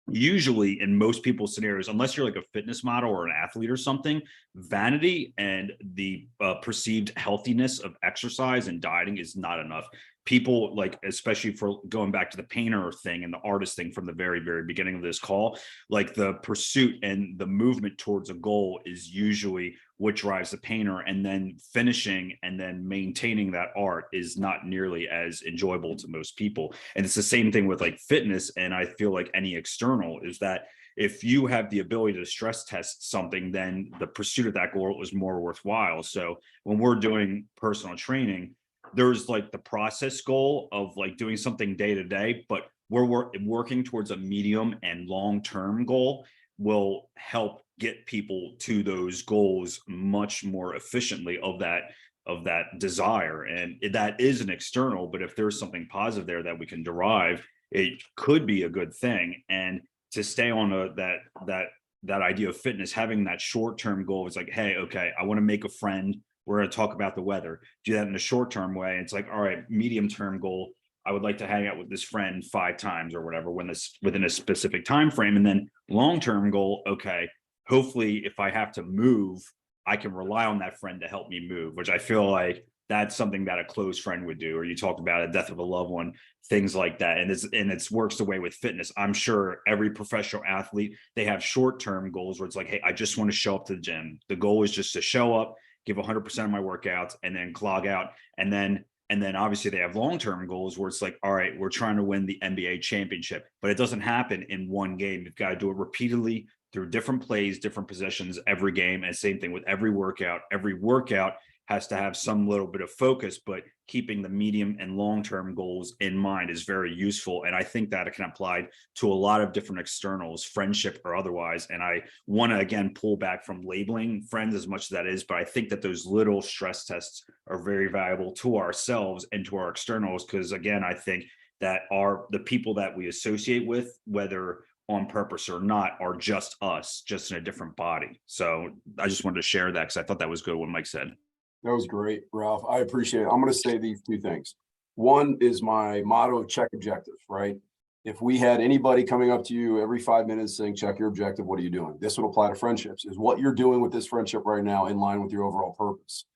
Usually in most people's scenarios, unless you're like a fitness model or an athlete or something, vanity and the perceived healthiness of exercise and dieting is not enough. People, like, especially for going back to the painter thing and the artist thing from the very, very beginning of this call, like the pursuit and the movement towards a goal is usually what drives the painter, and then finishing and then maintaining that art is not nearly as enjoyable to most people. And it's the same thing with like fitness. And I feel like any external is that if you have the ability to stress test something, then the pursuit of that goal is more worthwhile. So when we're doing personal training, there's like the process goal of like doing something day to day, but we're working towards a medium and long-term goal will help get people to those goals much more efficiently of that desire. And that is an external, but if there's something positive there that we can derive, it could be a good thing. And to stay on that idea of fitness, having that short-term goal is like, hey, okay, I want to make a friend. We're going to talk about the weather. Do that in a short-term way. It's like, all right, medium-term goal, I would like to hang out with this friend 5 times or whatever within a specific time frame. And then long-term goal, okay, hopefully if I have to move, I can rely on that friend to help me move, which I feel like that's something that a close friend would do. Or you talked about a death of a loved one, things like that. And it's works the way with fitness. I'm sure every professional athlete, they have short-term goals where it's like, hey, I just want to show up to the gym. The goal is just to show up, give 100% of my workouts, and then clog out. And then obviously they have long-term goals where it's like, all right, we're trying to win the NBA championship, but it doesn't happen in one game. You've got to do it repeatedly through different plays, different possessions, every game. And same thing with every workout. Every workout has to have some little bit of focus, but keeping the medium and long-term goals in mind is very useful. And I think that it can apply to a lot of different externals, friendship or otherwise. And I want to, again, pull back from labeling friends as much as that is, but I think that those little stress tests are very valuable to ourselves and to our externals. Because again, I think that the people that we associate with, whether on purpose or not, are just us, just in a different body. So I just wanted to share that because I thought that was good what Mike said. That was great, Ralph. I appreciate it. I'm going to say these 2 things. One is my motto of check objective, right? If we had anybody coming up to you every 5 minutes saying, check your objective, what are you doing? This would apply to friendships. Is what you're doing with this friendship right now in line with your overall purpose?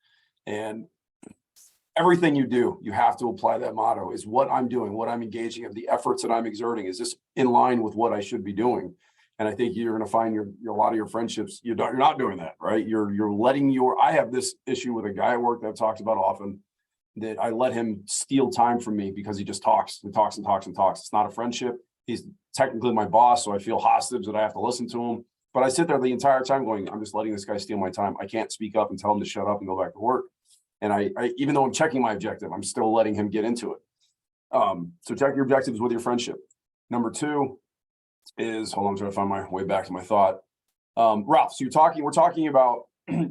And everything you do, you have to apply that motto. Is what I'm doing, what I'm engaging in, the efforts that I'm exerting, is this in line with what I should be doing? And I think you're going to find a lot of your friendships, you're not doing that, right? You're letting I have this issue with a guy at work that I've talked about often, that I let him steal time from me because he just talks and talks and talks and talks. It's not a friendship. He's technically my boss, so I feel hostage that I have to listen to him. But I sit there the entire time going, I'm just letting this guy steal my time. I can't speak up and tell him to shut up and go back to work. And I even though I'm checking my objective, I'm still letting him get into it. So check your objectives with your friendship. Number 2, is, hold on, I'm trying to find my way back to my thought. Ralph, so we're talking about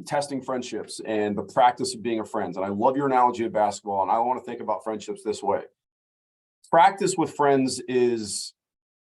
testing friendships and the practice of being a friend. And I love your analogy of basketball. And I want to think about friendships this way. Practice with friends is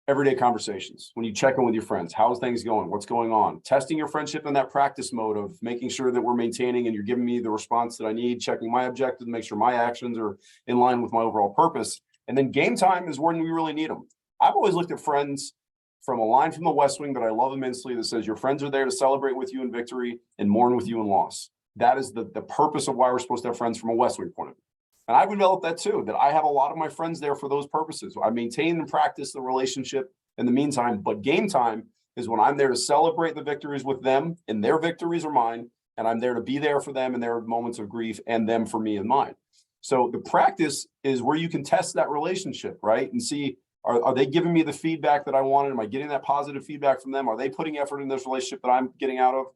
everyday conversations. When you check in with your friends, how's things going? What's going on? Testing your friendship in that practice mode of making sure that we're maintaining and you're giving me the response that I need, checking my objective, make sure my actions are in line with my overall purpose. And then game time is when we really need them. I've always looked at friends from a line from the West Wing that I love immensely that says your friends are there to celebrate with you in victory and mourn with you in loss. That is the purpose of why we're supposed to have friends from a West Wing point of view. And I've developed that too, that I have a lot of my friends there for those purposes. I maintain and practice the relationship in the meantime, but game time is when I'm there to celebrate the victories with them, and their victories are mine, and I'm there to be there for them in their moments of grief and them for me and mine. So the practice is where you can test that relationship, right? And see, are they giving me the feedback that I wanted? Am I getting that positive feedback from them? Are they putting effort in this relationship that I'm getting out of?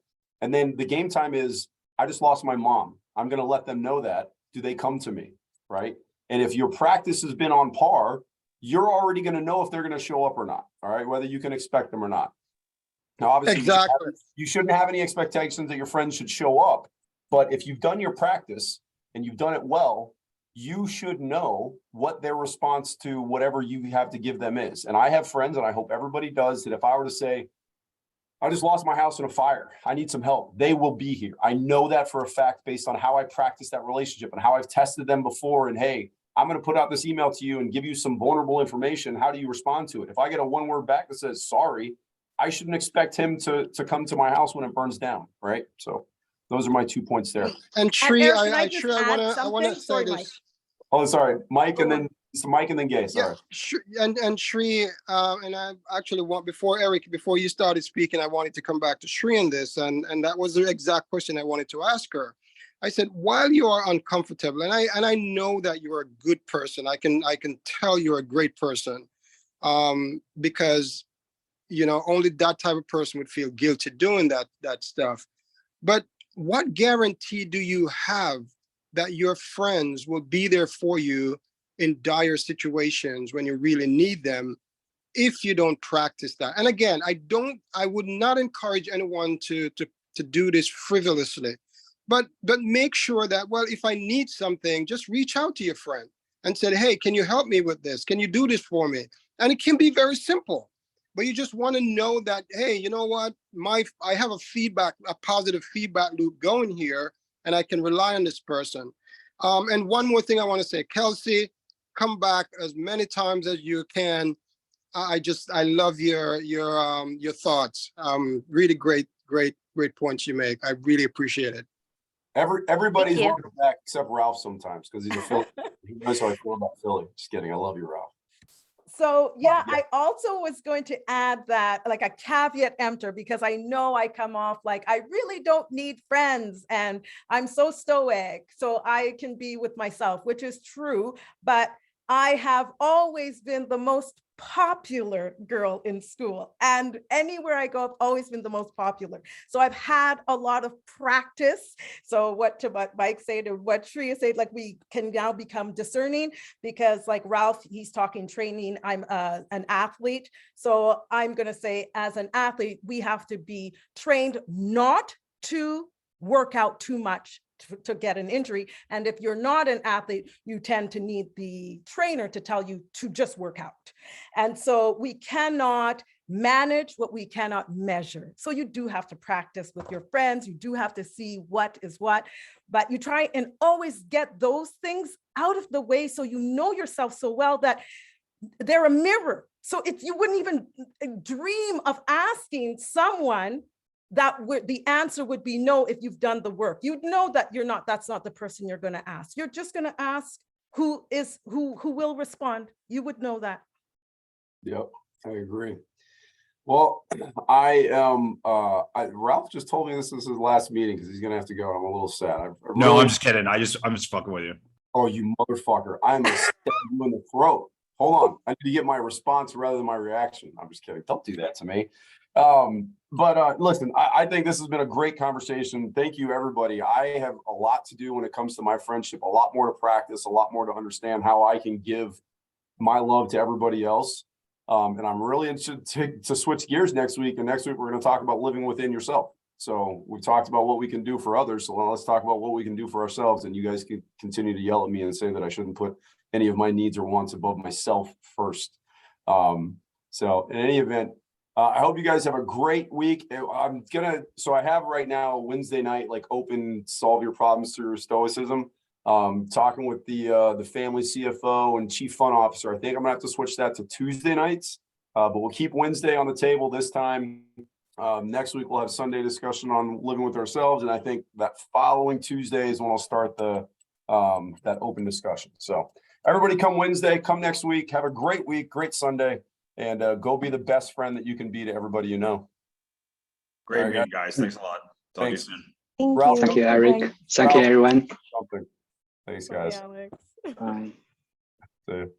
And then the game time is, I just lost my mom. I'm going to let them know that. Do they come to me, right? And if your practice has been on par, you're already going to know if they're going to show up or not, all right? Whether you can expect them or not. Now, obviously, Exactly. you shouldn't have any expectations that your friends should show up. But if you've done your practice and you've done it well, you should know what their response to whatever you have to give them is. And I have friends, and I hope everybody does, that if I were to say, I just lost my house in a fire, I need some help, they will be here. I know that for a fact based on how I practice that relationship and how I've tested them before. And hey, I'm going to put out this email to you and give you some vulnerable information. How do you respond to it? If I get a one word back that says sorry, I shouldn't expect him to come to my house when it burns down, right? So those are my 2 points there. And Sri, Eric, can I just sure I add want to something? say Sorry, Mike. this. Oh, sorry, Mike, Go and on. then so Mike and then Gay. Sorry. Yeah, and Sri, and I actually want, before you started speaking, I wanted to come back to Sri on this, and that was the exact question I wanted to ask her. I said, while you are uncomfortable, and I know that you're a good person, I can tell you're a great person, because only that type of person would feel guilty doing that stuff. But what guarantee do you have that your friends will be there for you in dire situations when you really need them, if you don't practice that? And again, I would not encourage anyone to do this frivolously, but make sure that, well, if I need something, just reach out to your friend and say, hey, can you help me with this? Can you do this for me? And it can be very simple, but you just want to know that, hey, you know what, I have a positive feedback loop going here, and I can rely on this person. And one more thing I want to say, Kelsey, come back as many times as you can. I love your thoughts. Really great points you make. I really appreciate it. Everybody's Thank you. welcome back except Ralph sometimes because he's a Philly. He knows how I feel about Philly. Just kidding. I love you, Ralph. So yeah, I also was going to add that, like a caveat emptor, because I know I come off like I really don't need friends and I'm so stoic, so I can be with myself, which is true. But I have always been the most popular girl in school, and anywhere I go, I've always been the most popular. So I've had a lot of practice. So what Mike said or what Shreya said, like we can now become discerning, because like Ralph, he's talking training. I'm an athlete. So I'm going to say, as an athlete, we have to be trained not to work out too much to get an injury. And if you're not an athlete, you tend to need the trainer to tell you to just work out. And so we cannot manage what we cannot measure. So you do have to practice with your friends. You do have to see what is what, but you try and always get those things out of the way so you know yourself so well that they're a mirror. So if you wouldn't even dream of asking someone, the answer would be no. If you've done the work, you'd know that that's not the person you're going to ask. You're just going to ask who will respond. You would know that. Yep, I agree. Well, Ralph just told me this is his last meeting because he's gonna have to go. I'm a little sad. No, I'm just kidding. I'm just fucking with you. Oh, you motherfucker! I'm gonna stab you in the throat. Hold on, I need to get my response rather than my reaction. I'm just kidding. Don't do that to me. But listen, I think this has been a great conversation. Thank you, everybody. I have a lot to do when it comes to my friendship, a lot more to practice, a lot more to understand how I can give my love to everybody else. And I'm really interested to switch gears next week. And next week, we're going to talk about living within yourself. So we talked about what we can do for others. So let's talk about what we can do for ourselves. And you guys can continue to yell at me and say that I shouldn't put any of my needs or wants above myself first. So in any event, I hope you guys have a great week. So I have right now Wednesday night, like open solve your problems through Stoicism. Talking with the family CFO and chief fund officer. I think I'm gonna have to switch that to Tuesday nights, but we'll keep Wednesday on the table this time. Next week we'll have Sunday discussion on living with ourselves, and I think that following Tuesday is when I'll start the that open discussion. So everybody come Wednesday, come next week, have a great week, great Sunday, and go be the best friend that you can be to everybody you know. Great All right, meeting, guys. Thanks a lot. Talk to you Thanks. soon. Thank Ralph, you. Thank you, Eric. Thanks. Thank you, everyone. Something. Thanks, Bye, guys. Alex. Bye. See you.